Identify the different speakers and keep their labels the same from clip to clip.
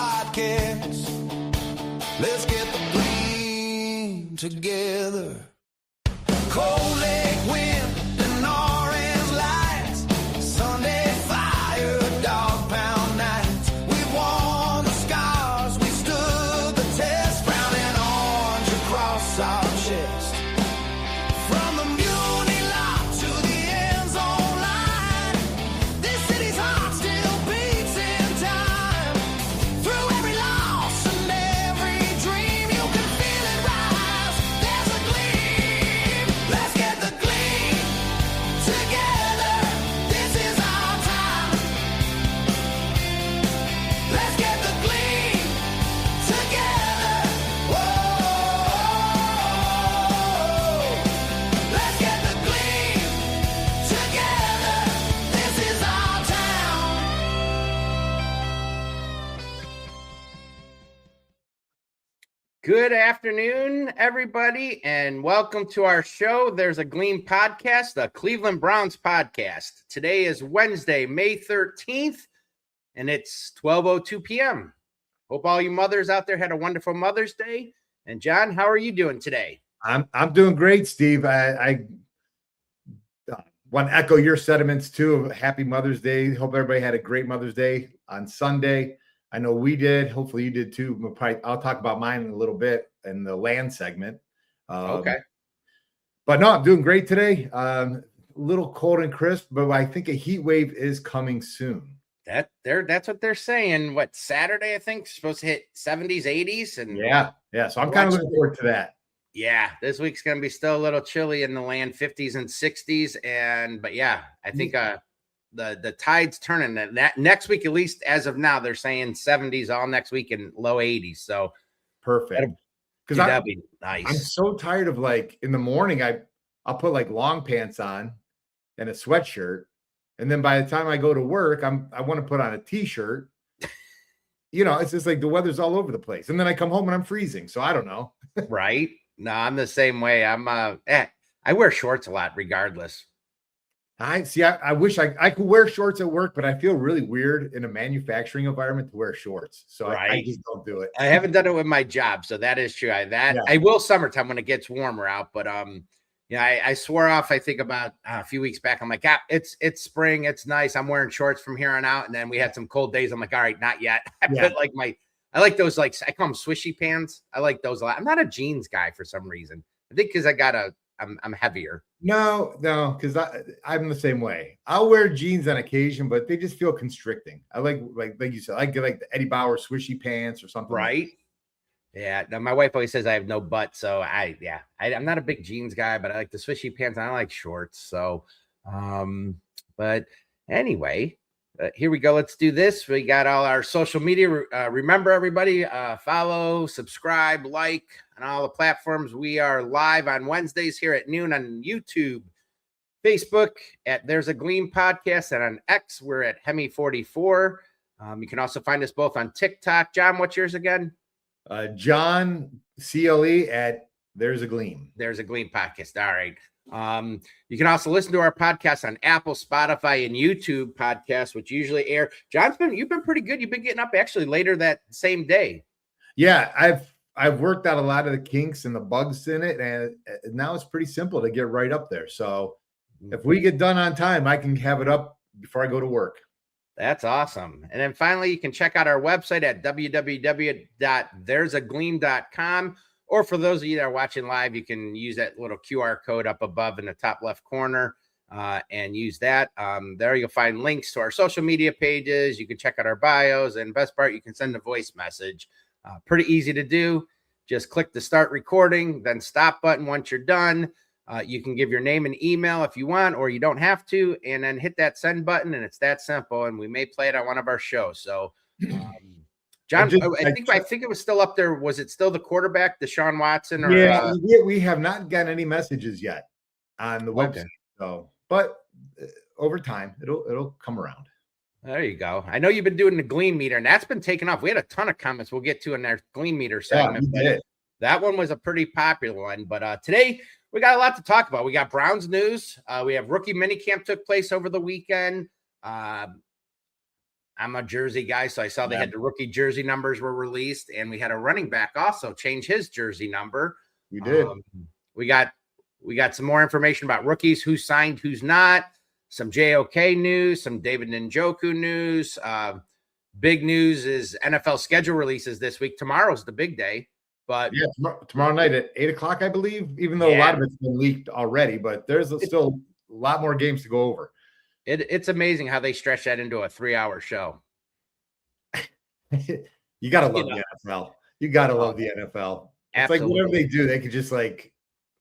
Speaker 1: podcast. Let's get the Gleam together. Cold lake wind and orange lights. Sunday fire, dog pound nights. We won the scars, we stood the test. Brown and orange across our chest. From the Muni lot to the end zone line. This city's heart still beats in time. Through every loss and every dream, you can feel it rise. There's a gleam. Let's get the gleam together. This is our time. Let's get the gleam together. Whoa. Let's get the gleam together. This is our town.
Speaker 2: Good afternoon, everybody, and welcome to our show. There's a Gleam podcast, the Cleveland Browns podcast. Today is Wednesday, May 13th, and it's 12:02 p.m. Hope all you mothers out there had a wonderful Mother's Day. And John, how are you doing today?
Speaker 3: I'm doing great, Steve. I want to echo your sentiments too of Happy Mother's Day. Hope everybody had a great Mother's Day on Sunday. I know we did. Hopefully you did too. I'll talk about mine in a little bit in the land segment.
Speaker 2: Okay.
Speaker 3: But no, I'm doing great today. A little cold and crisp, but I think a heat wave is coming soon.
Speaker 2: That's what they're saying. What, Saturday, I think, supposed to hit 70s, 80s. And
Speaker 3: Yeah. So I'm kind of looking forward to that.
Speaker 2: yeah, this week's going to be still a little chilly in the land, 50s and 60s. But yeah, I think the tide's turning. That next week, at least as of now, they're saying 70s all next week and low 80s. So
Speaker 3: Perfect. Because
Speaker 2: that'd be
Speaker 3: I'm
Speaker 2: nice.
Speaker 3: so tired of, like, in the morning, I'll put like long pants on and a sweatshirt. And then by the time I go to work, I want to put on a t-shirt. It's just like the weather's all over the place. And then I come home and I'm freezing. So I don't know.
Speaker 2: Right? No, I'm the same way. I wear shorts a lot regardless.
Speaker 3: I wish I could wear shorts at work, but I feel really weird in a manufacturing environment to wear shorts. So I
Speaker 2: Right.
Speaker 3: just don't do it.
Speaker 2: I haven't done it with my job, so that is true.
Speaker 3: Yeah.
Speaker 2: I will summertime when it gets warmer out, but I swore off. I think about a few weeks back. I'm like, it's spring, it's nice. I'm wearing shorts from here on out, and then we had some cold days. I'm like, all right, not yet. I like those, like, I call them swishy pants. I like those a lot. I'm not a jeans guy for some reason. I think because I'm heavier.
Speaker 3: No, because I'm the same way. I'll wear jeans on occasion, but they just feel constricting. I like you said, I get like the Eddie Bauer swishy pants or something.
Speaker 2: Right. Yeah. Now, my wife always says I have no butt. So I'm not a big jeans guy, but I like the swishy pants and I like shorts. So, but anyway, here we go. Let's do this. We got all our social media. Remember, everybody, follow, subscribe, like on all the platforms. We are live on Wednesdays here at noon on YouTube, Facebook at There's a Gleam Podcast, and on X, we're at Hemi44. You can also find us both on TikTok. John, what's yours again?
Speaker 3: John CLE at There's a Gleam.
Speaker 2: There's a Gleam Podcast. All right. You can also listen to our podcast on Apple, Spotify, and YouTube podcasts, which usually air. You've been pretty good. You've been getting up actually later that same day.
Speaker 3: Yeah, I've worked out a lot of the kinks and the bugs in it, and now it's pretty simple to get right up there. So if we get done on time, I can have it up before I go to work.
Speaker 2: That's awesome. And then finally, you can check out our website at www.there'sagleam.com. Or for those of you that are watching live, you can use that little QR code up above in the top left corner and use that. There you'll find links to our social media pages. You can check out our bios. And best part, you can send a voice message. Pretty easy to do. Just click the start recording, then stop button once you're done. You can give your name and email if you want, or you don't have to, and then hit that send button, and it's that simple, and we may play it on one of our shows. So, John, I think it was still up there. Was it still the quarterback, Deshaun Watson? Or,
Speaker 3: we have not gotten any messages yet on the website. So, but over time, it'll come around.
Speaker 2: There you go. I know you've been doing the Gleam Meter, and that's been taken off. We had a ton of comments we'll get to in our Gleam Meter segment.
Speaker 3: Yeah,
Speaker 2: that one was a pretty popular one. But today, we got a lot to talk about. We got Browns news. We have rookie minicamp took place over the weekend. I'm a jersey guy, so I saw they had the rookie jersey numbers were released, and we had a running back also change his jersey number.
Speaker 3: You did.
Speaker 2: We got some more information about rookies, who signed, who's not, some JOK news, some David Njoku news. Big news is NFL schedule releases this week. Tomorrow's the big day, but
Speaker 3: tomorrow night at 8:00, I believe, even though a lot of it's been leaked already, but there's still a lot more games to go over.
Speaker 2: It's amazing how they stretch that into a 3-hour show.
Speaker 3: You got to love the NFL. You got to love the NFL. It's
Speaker 2: Absolutely.
Speaker 3: like whatever they do, they could just like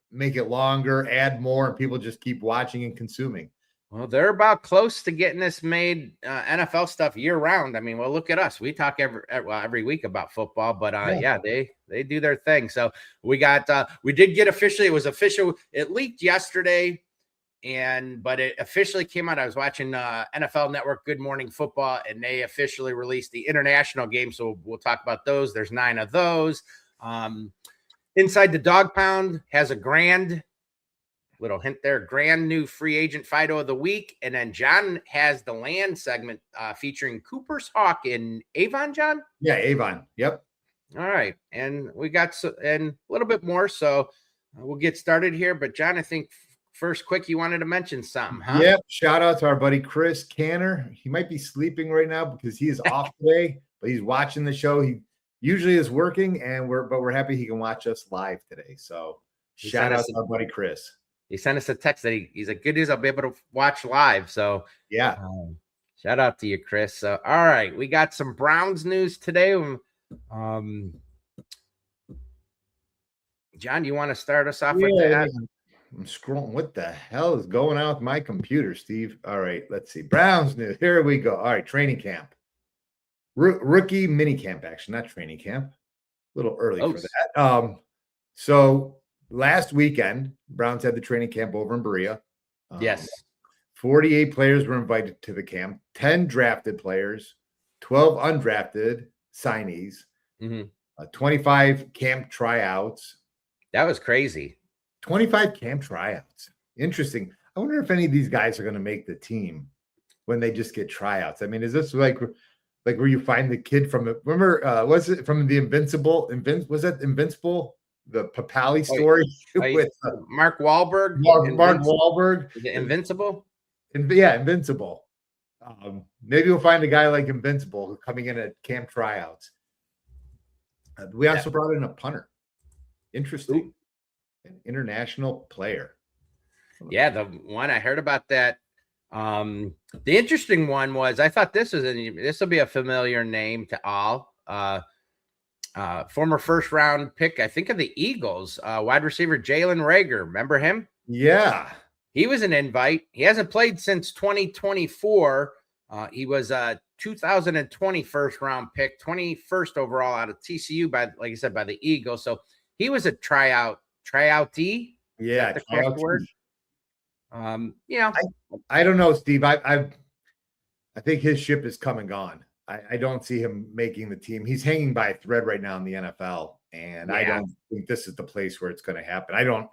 Speaker 3: make it longer, add more, and people just keep watching and consuming.
Speaker 2: Well, they're about close to getting this made NFL stuff year round. I mean, well, look at us. We talk every week about football, but they do their thing. So we did get officially. It was official. It leaked yesterday. But it officially came out. I was watching NFL Network Good Morning Football, and they officially released the international games. So we'll talk about those. There's 9 of those. Inside the Dog Pound has a grand new free agent Fido of the week. And then John has the land segment featuring Cooper's Hawk in Avon, John?
Speaker 3: Yeah, Avon. Yep.
Speaker 2: All right. And we got and a little bit more. So we'll get started here. But John, I think first, quick, you wanted to mention something, huh?
Speaker 3: Yep. Shout out to our buddy Chris Canner. He might be sleeping right now because he is off today, but he's watching the show. He usually is working, and we're happy he can watch us live today. So shout out to our buddy Chris.
Speaker 2: He sent us a text that he's like, good news, I'll be able to watch live. So
Speaker 3: yeah,
Speaker 2: shout out to you, Chris. So all right, we got some Browns news today. John, you want to start us off with that?
Speaker 3: I'm scrolling. What the hell is going on with my computer, Steve? All right, let's see. Browns news. Here we go. All right, training camp. Rookie mini camp, actually, not training camp. A little early for that. So last weekend, Browns had the training camp over in Berea.
Speaker 2: Yes.
Speaker 3: 48 players were invited to the camp, 10 drafted players, 12 undrafted signees, 25 camp tryouts.
Speaker 2: That was crazy.
Speaker 3: 25 camp tryouts. Interesting. I wonder if any of these guys are going to make the team when they just get tryouts. I mean, is this like where you find the kid from remember, was it from the Invincible? Was that Invincible? The Papali story with
Speaker 2: Mark Wahlberg.
Speaker 3: Mark Wahlberg.
Speaker 2: Is it Invincible?
Speaker 3: Yeah, Invincible. Maybe we'll find a guy like Invincible coming in at camp tryouts. We also brought in a punter. Interesting. Ooh. An international player.
Speaker 2: Yeah, the one I heard about that. The interesting one was this will be a familiar name to all. Former first round pick, I think, of the Eagles, wide receiver Jalen Reagor. Remember him?
Speaker 3: Yeah.
Speaker 2: He was an invite. He hasn't played since 2024. He was a 2020 first round pick, 21st overall out of TCU by the Eagles. So he was a tryoutee.
Speaker 3: Yeah.
Speaker 2: The correct word.
Speaker 3: I don't know, Steve. I think his ship is come and gone. I don't see him making the team. He's hanging by a thread right now in the NFL, and I don't think this is the place where it's going to happen. I don't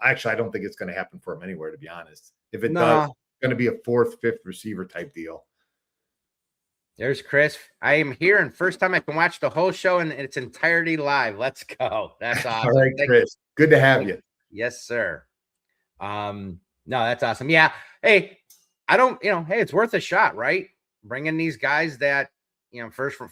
Speaker 3: think it's going to happen for him anywhere, to be honest. If it does, it's going to be a 4th, 5th receiver type deal.
Speaker 2: There's Chris. I am here, and first time I can watch the whole show in its entirety live. Let's go. That's awesome.
Speaker 3: All right, Chris. Good to have you.
Speaker 2: Yes, sir. No, that's awesome. Yeah. Hey, it's worth a shot, right? Bringing these guys that,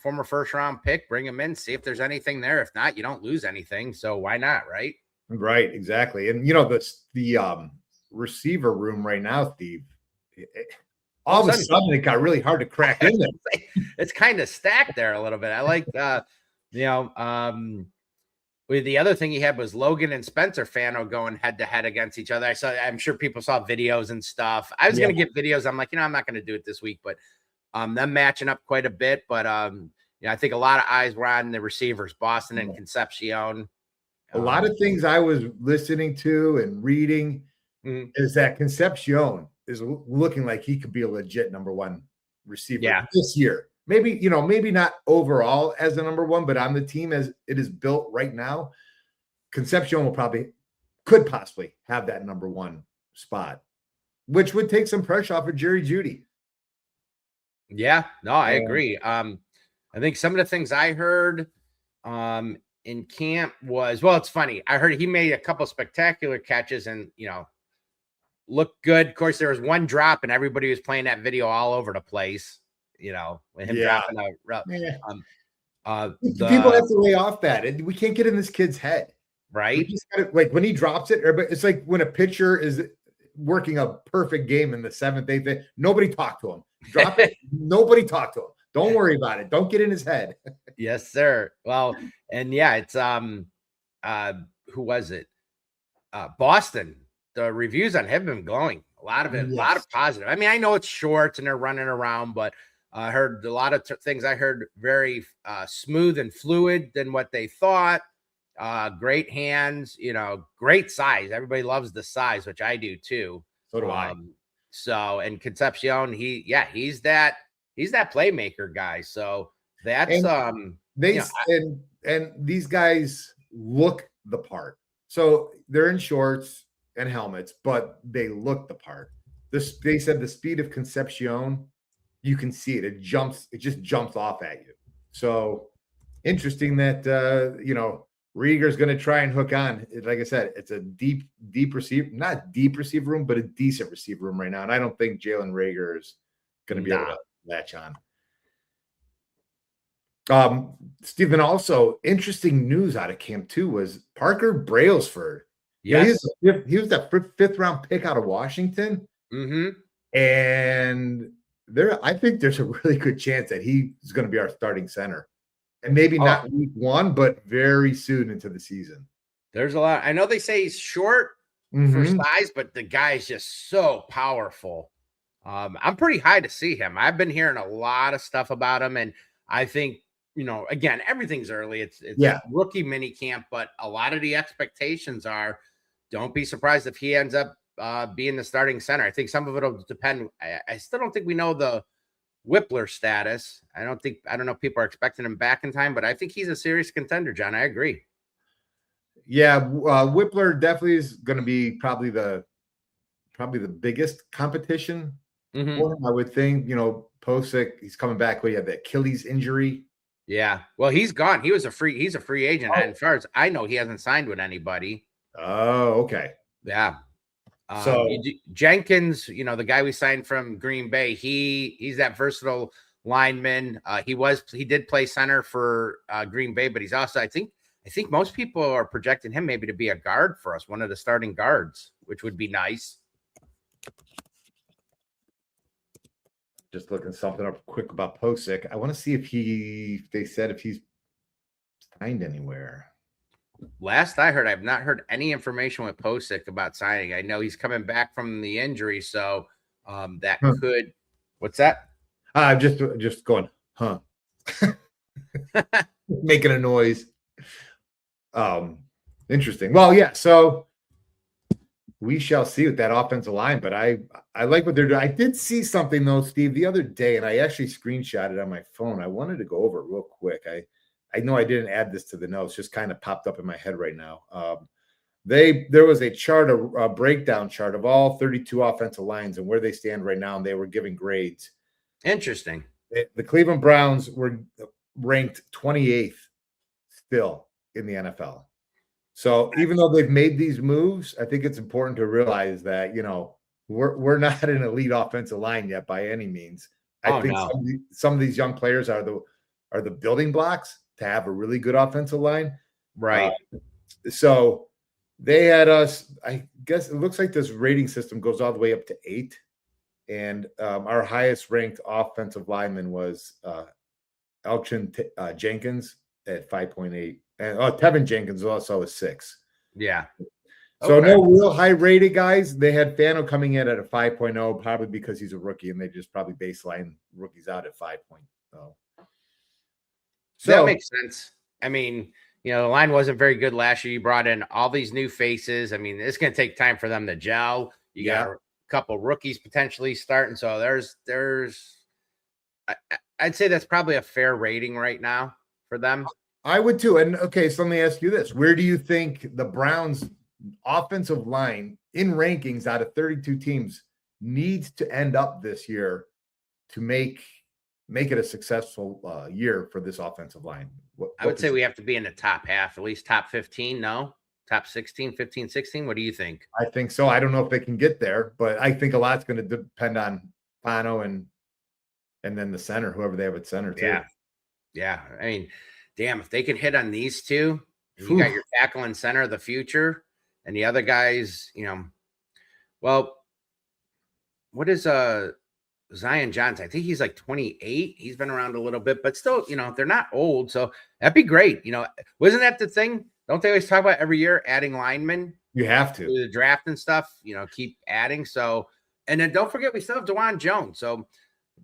Speaker 2: former first round pick, bring them in, see if there's anything there. If not, you don't lose anything. So why not? Right.
Speaker 3: Right. Exactly. And the receiver room right now, Steve, all of a sudden it got really hard to crack in there.
Speaker 2: It's kind of stacked there a little bit. I like, the other thing he had was Logan and Spencer Fano going head to head against each other. I'm sure people saw videos and stuff. I was going to get videos. I'm like, I'm not going to do it this week, but them matching up quite a bit. But I think a lot of eyes were on the receivers, Boston and Concepcion.
Speaker 3: A lot of things I was listening to and reading is that Concepcion is looking like he could be a legit number 1 receiver this year. Maybe, maybe not overall as the number 1, but on the team as it is built right now, Concepcion could possibly have that number 1 spot, which would take some pressure off of Jerry Jeudy.
Speaker 2: Yeah, no, I agree. I think some of the things I heard in camp was, well, it's funny. I heard he made a couple spectacular catches and, looked good. Of course, there was one drop and everybody was playing that video all over the place, with him dropping
Speaker 3: Yeah. People
Speaker 2: the
Speaker 3: have to lay off that. We can't get in this kid's head. We
Speaker 2: right.
Speaker 3: just gotta, like when he drops it, it's like when a pitcher is working a perfect game in the seventh, eighth, nobody talk to him. Drop it. Nobody talk to him. Don't worry about it. Don't get in his head.
Speaker 2: Yes, sir. Well, and yeah, it's who was it? Boston. The reviews on him have been glowing. A lot of it, a lot of positive. I mean, I know it's short and they're running around, but I heard a lot of things. I heard very smooth and fluid than what they thought. Great hands, great size. Everybody loves the size, which I do too.
Speaker 3: So do I.
Speaker 2: So, and Concepcion, he's that playmaker guy. So that's
Speaker 3: and these guys look the part. So they're in shorts and helmets, but they look the part. They said the speed of Concepcion, you can see it. It just jumps off at you. So interesting that Rieger's going to try and hook on. Like I said, it's a deep receiver, not deep receiver room, but a decent receiver room right now. And I don't think Jalen Rieger is going to be able to latch on. Stephen, also interesting news out of camp too was Parker Brailsford.
Speaker 2: Yes.
Speaker 3: He was that fifth round pick out of Washington.
Speaker 2: Mm-hmm.
Speaker 3: And I think there's a really good chance that he's going to be our starting center. And maybe not week one, but very soon into the season.
Speaker 2: There's a lot. I know they say he's short for size, but the guy is just so powerful. I'm pretty high to see him. I've been hearing a lot of stuff about him. And I think, again, everything's early. It's rookie mini camp, but a lot of the expectations are, don't be surprised if he ends up being the starting center. I think some of it will depend. I still don't think we know the Whippler status. I don't know if people are expecting him back in time, but I think he's a serious contender, John. I agree.
Speaker 3: Yeah, Whippler definitely is going to be probably the biggest competition for him, I would think. Posick, he's coming back. He had the Achilles injury.
Speaker 2: Yeah, well, he's gone. He's a free agent. And as far as I know, he hasn't signed with anybody.
Speaker 3: Oh, okay.
Speaker 2: Yeah.
Speaker 3: So
Speaker 2: Jenkins, the guy we signed from Green Bay, he's that versatile lineman. He did play center for Green Bay, but he's also, I think most people are projecting him maybe to be a guard for us, one of the starting guards, which would be nice.
Speaker 3: Just looking something up quick about Posick. I want to see if they said if he's signed anywhere.
Speaker 2: Last I heard, I've not heard any information with Posick about signing. I know he's coming back from the injury, so that could. What's that?
Speaker 3: I'm just going, huh? Making a noise. Interesting. Well, yeah. So we shall see with that offensive line, but I like what they're doing. I did see something though, Steve, the other day, and I actually screenshot it on my phone. I wanted to go over it real quick. I know I didn't add this to the notes, just kind of popped up in my head right now. There was a chart, a breakdown chart of all 32 offensive lines and where they stand right now, and they were giving grades.
Speaker 2: Interesting.
Speaker 3: The Cleveland Browns were ranked 28th still in the NFL. So even though they've made these moves, I think it's important to realize that, we're not an elite offensive line yet by any means. I think some of these young players are the building blocks to have a really good offensive line.
Speaker 2: Right.
Speaker 3: So they had us, I guess it looks like this rating system goes all the way up to 8. And our highest ranked offensive lineman was Elgin Jenkins at 5.8. And Tevin Jenkins also a 6.
Speaker 2: Yeah.
Speaker 3: So no real high rated guys. They had Fano coming in at a 5.0, probably because he's a rookie, and they just probably baseline rookies out at 5.0. So
Speaker 2: that makes sense. I mean, the line wasn't very good last year. You brought in all these new faces. I mean, it's going to take time for them to gel. You got a couple rookies potentially starting. So I'd say that's probably a fair rating right now for them.
Speaker 3: I would too. And okay, so let me ask you this. Where do you think the Browns offensive line in rankings out of 32 teams needs to end up this year to make make it a successful year for this offensive line?
Speaker 2: I would say we have to be in the top half, at least top 15. No, top 16, 15, 16. What do you think?
Speaker 3: I think so. I don't know if they can get there, but I think a lot's going to depend on Fano and then the center, whoever they have at center too.
Speaker 2: Yeah. I mean, damn, if they can hit on these two, you got your tackle and center of the future, and the other guys, well, what is Zion Johnson? I think he's like 28. He's been around a little bit, but still, they're not old. So that'd be great. Wasn't that the thing? Don't they always talk about every year adding linemen?
Speaker 3: You have to.
Speaker 2: The draft and stuff, keep adding. So, and then don't forget, we still have DeJuan Jones. So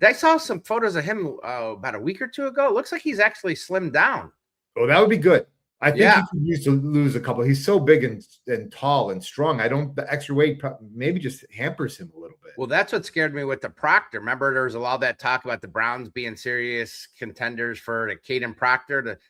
Speaker 2: I saw some photos of him about a week or two ago. It looks like he's actually slimmed down.
Speaker 3: Oh, that would be good. I think he could use to lose a couple. He's so big and tall and strong. The extra weight maybe just hampers him a little bit.
Speaker 2: Well, that's what scared me with the Proctor. Remember, there was a lot of that talk about the Browns being serious contenders for the Caden Proctor.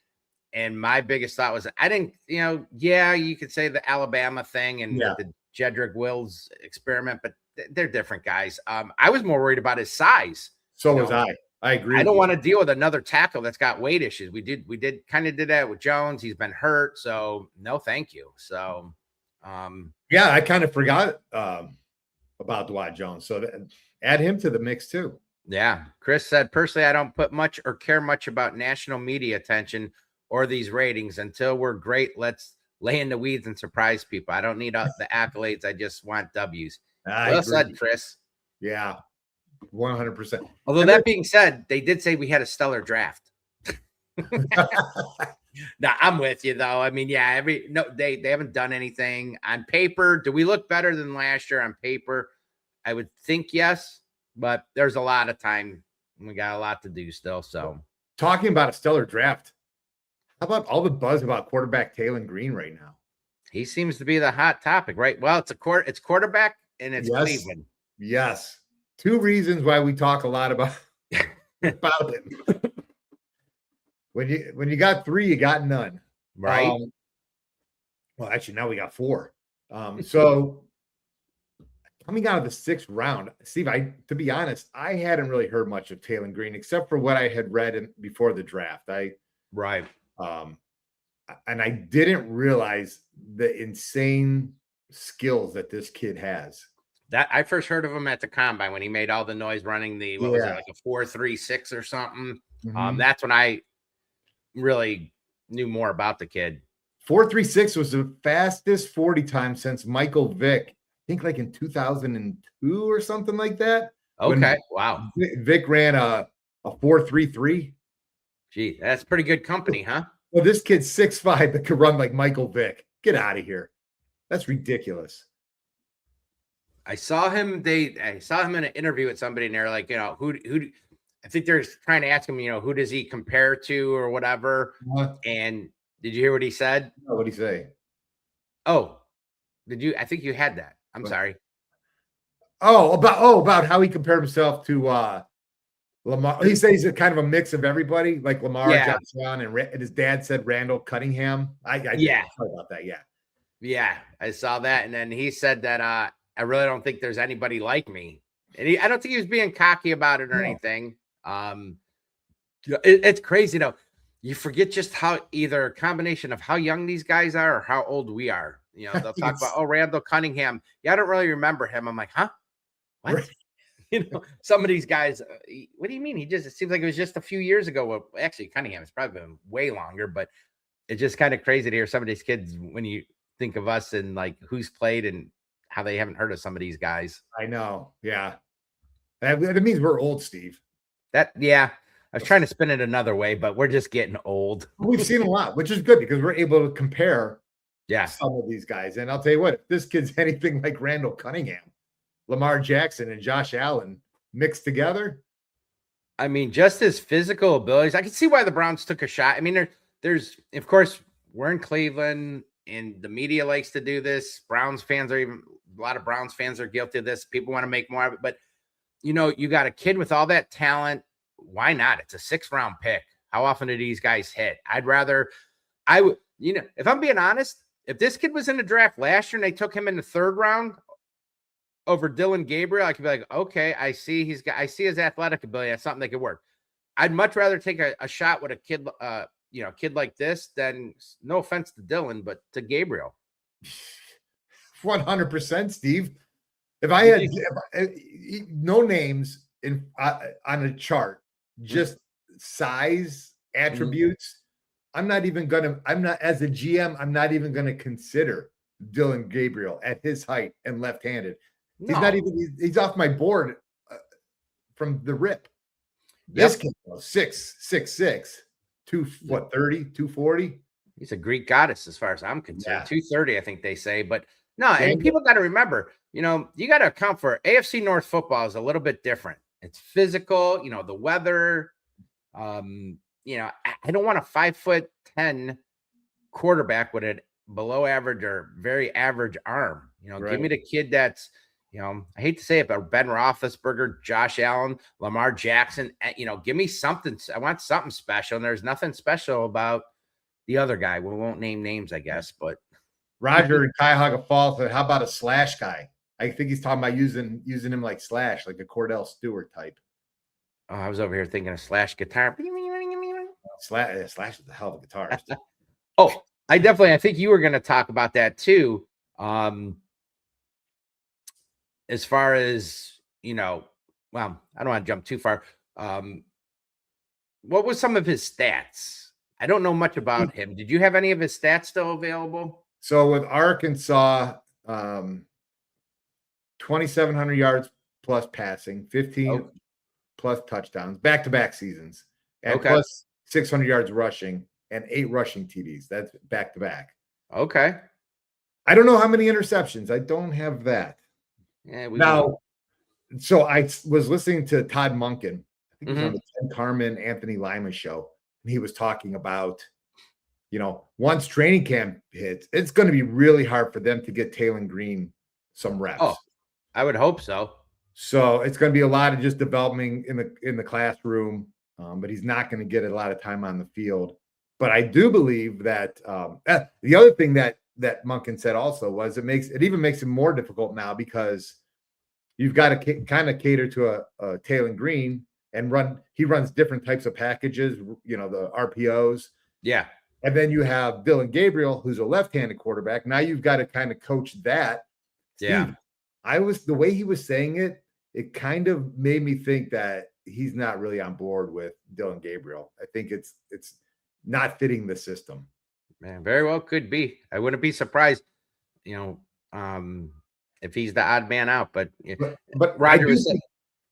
Speaker 2: And my biggest thought was, I didn't, you could say the Alabama thing and the Jedrick Wills experiment, but they're different guys. I was more worried about his size.
Speaker 3: So was I. I agree.
Speaker 2: I don't want to deal with another tackle that's got weight issues. We did kind of did that with Jones. He's been hurt, so no, thank you. So,
Speaker 3: I kind of forgot about Dwight Jones. So add him to the mix too.
Speaker 2: Yeah, Chris said personally, I don't put much or care much about national media attention or these ratings until we're great. Let's lay in the weeds and surprise people. I don't need the accolades. I just want W's. Well said, Chris.
Speaker 3: Yeah. 100%.
Speaker 2: Although that being said, they did say we had a stellar draft. No, I'm with you though. I mean, they haven't done anything on paper. Do we look better than last year on paper? I would think yes, but there's a lot of time. We got a lot to do still. So
Speaker 3: talking about a stellar draft, how about all the buzz about quarterback Taylen Green right now?
Speaker 2: He seems to be the hot topic, right? Well, it's quarterback and it's Cleveland.
Speaker 3: Yes. Two reasons why we talk a lot about him. When you got three, you got none.
Speaker 2: Right.
Speaker 3: Well, actually, now we got four. So coming out of the 6th round, Steve, to be honest, I hadn't really heard much of Taylen Green except for what I had read before the draft.
Speaker 2: Right.
Speaker 3: And I didn't realize the insane skills that this kid has.
Speaker 2: That I first heard of him at the combine when he made all the noise running the was it, like a 4.36 or something.
Speaker 3: Mm-hmm.
Speaker 2: That's when I really knew more about the kid.
Speaker 3: 4.36 was the fastest 40 time since Michael Vick. I think like in 2002 or something like that.
Speaker 2: Okay, wow.
Speaker 3: Vick ran a 4.33.
Speaker 2: Gee, that's pretty good company, huh?
Speaker 3: Well, this kid's 6'5" that could run like Michael Vick. Get out of here. That's ridiculous.
Speaker 2: I saw him in an interview with somebody, and they're like, who I think they're trying to ask him, who does he compare to or whatever.
Speaker 3: What?
Speaker 2: And did you hear what he said?
Speaker 3: No, what did he say?
Speaker 2: Oh, did you? I think you had that. I'm sorry.
Speaker 3: About how he compared himself to Lamar. He says he's kind of a mix of everybody, like Lamar, Johnson, and his dad said Randall Cunningham. I sorry about that.
Speaker 2: Yeah, I saw that, and then he said that I really don't think there's anybody like me, and I don't think he was being cocky about it or anything. It's crazy though. You forget just how either a combination of how young these guys are or how old we are. They'll talk about Randall Cunningham. Yeah, I don't really remember him. I'm like, huh? What? Right. Some of these guys. What do you mean? It seems like it was just a few years ago. Well, actually, Cunningham has probably been way longer, but it's just kind of crazy to hear some of these kids when you think of us and like who's played and how they haven't heard of some of these guys.
Speaker 3: I know. Yeah. That means we're old, Steve.
Speaker 2: I was trying to spin it another way, but we're just getting old.
Speaker 3: We've seen a lot, which is good because we're able to compare some of these guys. And I'll tell you what, if this kid's anything like Randall Cunningham, Lamar Jackson, and Josh Allen mixed together.
Speaker 2: I mean, just his physical abilities. I can see why the Browns took a shot. I mean, there's, of course, we're in Cleveland and the media likes to do this. A lot of Browns fans are guilty of this. People want to make more of it, but you got a kid with all that talent. Why not? It's a 6th round pick. How often do these guys hit? If I'm being honest, if this kid was in the draft last year and they took him in the 3rd round over Dylan Gabriel, I could be like, okay, I see his athletic ability. That's something that could work. I'd much rather take a shot with a kid, kid like this than, no offense to Dylan, but to Gabriel.
Speaker 3: 100%, Steve. If I had no names in on a chart, just size attributes, I'm not as a GM, I'm not even gonna consider Dylan Gabriel at his height and left-handed. He's off my board from the rip. This kid was 6'6", 230, 240.
Speaker 2: He's a Greek goddess as far as I'm concerned.
Speaker 3: Yeah.
Speaker 2: 230, I think they say. But no, and people got to remember, you got to account for AFC North football is a little bit different. It's physical, the weather. I don't want a 5'10" quarterback with a below average or very average arm. Give me the kid that's, I hate to say it, but Ben Roethlisberger, Josh Allen, Lamar Jackson, give me something. I want something special. And there's nothing special about the other guy. We won't name names, I guess, but
Speaker 3: Roger and Cuyahoga Falls said, how about a slash guy? I think he's talking about using him like slash, like a Cordell Stewart type.
Speaker 2: Oh, I was over here thinking of slash guitar.
Speaker 3: Slash is a hell of a guitarist.
Speaker 2: Oh, I think you were going to talk about that too. As far as, I don't want to jump too far. What was some of his stats? I don't know much about him. Did you have any of his stats still available?
Speaker 3: So with Arkansas, 2,700 yards plus passing, 15 plus touchdowns, back-to-back seasons, and plus 600 yards rushing and 8 rushing TDs. That's back-to-back.
Speaker 2: Okay.
Speaker 3: I don't know how many interceptions. I don't have that.
Speaker 2: Yeah,
Speaker 3: so I was listening to Todd Monken. I think it was on the Ken Carmen, Anthony Lima show. And he was talking about, once training camp hits, it's going to be really hard for them to get Taylen Green some reps.
Speaker 2: Oh, I would hope so.
Speaker 3: So it's going to be a lot of just developing in the classroom, but he's not going to get a lot of time on the field. But I do believe that the other thing that Monken said also was it even makes it more difficult now because you've got to kind of cater to a Taylen Green and he runs different types of packages, the RPOs.
Speaker 2: Yeah.
Speaker 3: And then you have Dylan Gabriel, who's a left-handed quarterback. Now you've got to kind of coach that.
Speaker 2: Yeah.
Speaker 3: Steve, the way he was saying it, it kind of made me think that he's not really on board with Dylan Gabriel. I think it's not fitting the system.
Speaker 2: Man, very well could be. I wouldn't be surprised, if he's the odd man out. But Roger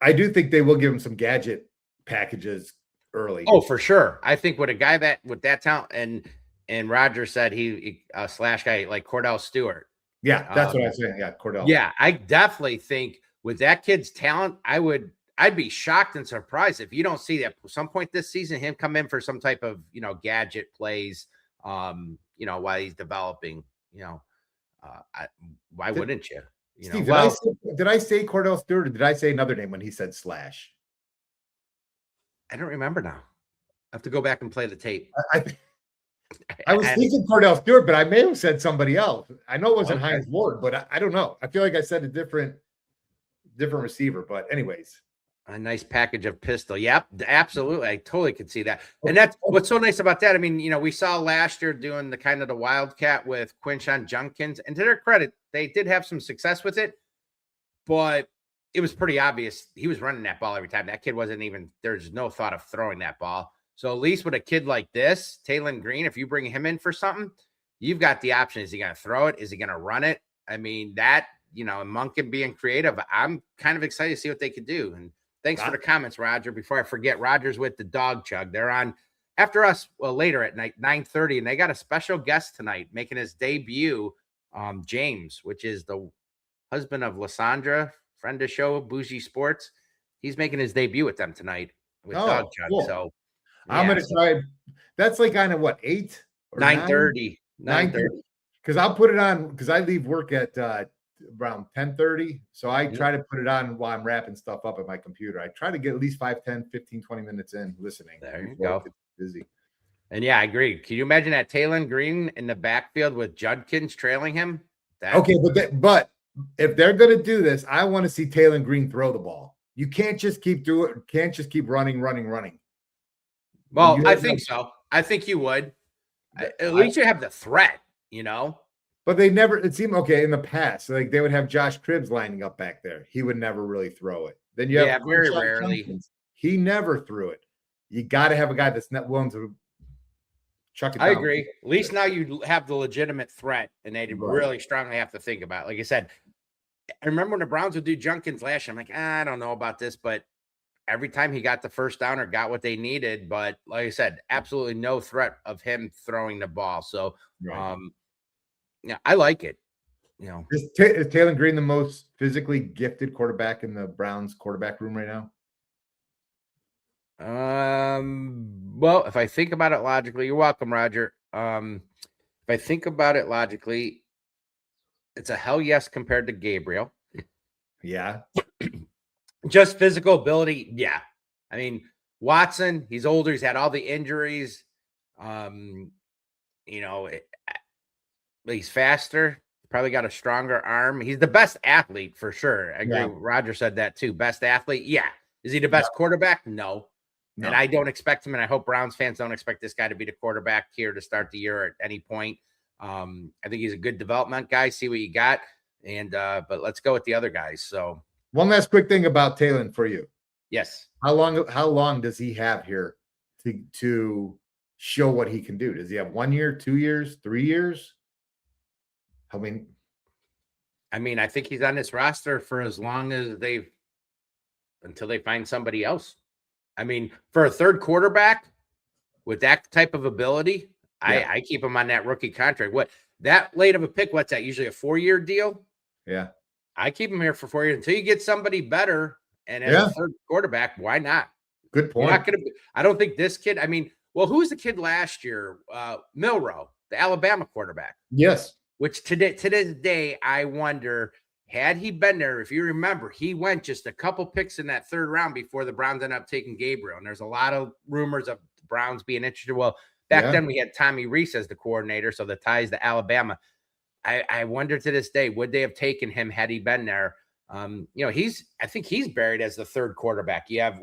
Speaker 3: I do think they will give him some gadget packages early.
Speaker 2: Oh, for sure. I think with a guy with that talent, and Roger said he a slash guy like Cordell Stewart.
Speaker 3: Yeah, that's what I'm saying. Yeah, Cordell.
Speaker 2: Yeah, I definitely think with that kid's talent, I'd be shocked and surprised if you don't see that at some point this season him come in for some type of gadget plays. While he's developing. Why wouldn't you?
Speaker 3: Steve, did I say Cordell Stewart or did I say another name when he said slash?
Speaker 2: I don't remember now. I have to go back and play the tape.
Speaker 3: I was thinking Cordell Stewart, but I may have said somebody else. I know it wasn't Hines Ward, but I don't know. I feel like I said a different receiver. But anyways.
Speaker 2: A nice package of pistol. Yep, absolutely. I totally could see that. And that's what's so nice about that. I mean, we saw last year doing the kind of the Wildcat with Quinshon Judkins. And to their credit, they did have some success with it. But it was pretty obvious he was running that ball every time. That kid there's no thought of throwing that ball. So at least with a kid like this, Taylen Green, if you bring him in for something, you've got the option. Is he going to throw it? Is he going to run it? I mean, that, Monken being creative, I'm kind of excited to see what they could do. And thanks for the comments, Roger. Before I forget, Roger's with the Dog Chug. They're on after us later at night, 9:30, and they got a special guest tonight making his debut, James, which is the husband of Lysandra, friend of show, Bougie Sports. He's making his debut with them tonight with Dog Chug.
Speaker 3: Cool.
Speaker 2: So
Speaker 3: I'm going to try. That's like on at what, 8 or
Speaker 2: 9:30?
Speaker 3: 9:30. Because I'll put it on because I leave work at around 10:30. So I try to put it on while I'm wrapping stuff up at my computer. I try to get at least 5, 10, 15, 20 minutes in listening.
Speaker 2: There you go.
Speaker 3: Busy.
Speaker 2: And yeah, I agree. Can you imagine that Taylen Green in the backfield with Judkins trailing him?
Speaker 3: Okay, but if they're going to do this, I want to see Taylen Green throw the ball. You can't just keep running.
Speaker 2: Well, I think so. I think you would. At least you have the threat, you know.
Speaker 3: But they never, it seemed okay in the past. Like they would have Josh Cribbs lining up back there. He would never really throw it. Then you have
Speaker 2: very rarely.
Speaker 3: Jenkins. He never threw it. You got to have a guy that's not willing to chuck it down.
Speaker 2: I agree. At least now you have the legitimate threat, and they really strongly have to think about it. Like I said, I remember when the Browns would do Jenkins last year. I'm like, I don't know about this, but every time he got the first down or got what they needed. But like I said, absolutely no threat of him throwing the ball. So, yeah, I like it. You know,
Speaker 3: is Taylen Green the most physically gifted quarterback in the Browns quarterback room right now?
Speaker 2: Well, if I think about it logically, you're welcome, Roger. If I think about it logically, it's a hell yes compared to Gabriel.
Speaker 3: Yeah.
Speaker 2: Just physical ability. Yeah. I mean, Watson, he's older. He's had all the injuries. You know, he's faster. Probably got a stronger arm. He's the best athlete for sure. I agree. Yeah. Roger said that too. Best athlete. Yeah. Is he the best quarterback? No. And I don't expect him. And I hope Browns fans don't expect this guy to be the quarterback here to start the year at any point. I think he's a good development guy. See what you got. And, but let's go with the other guys. So
Speaker 3: one last quick thing about Taylen for you.
Speaker 2: Yes.
Speaker 3: How long does he have here to show what he can do? Does he have 1 year, 2 years, 3 years? I mean, I think he's on this roster for as long as until they find somebody else. I mean, for a third quarterback with that type of ability, yeah. I keep him on that rookie contract. What that late of a pick? What's that? Usually a 4-year deal. Yeah,
Speaker 2: I keep him here for 4 years until you get somebody better. And as a third quarterback, why not?
Speaker 3: Good point.
Speaker 2: I don't think this kid. I mean, well, who was the kid last year? Milroe, the Alabama quarterback.
Speaker 3: Yes.
Speaker 2: Which to this day, I wonder, had he been there, if you remember, he went just a couple picks in that third round before the Browns ended up taking Gabriel. And there's a lot of rumors of the Browns being interested. Well, back then we had Tommy Reese as the coordinator, so the ties to Alabama. I wonder to this day, would they have taken him had he been there? You know, I think he's buried as the third quarterback. You have,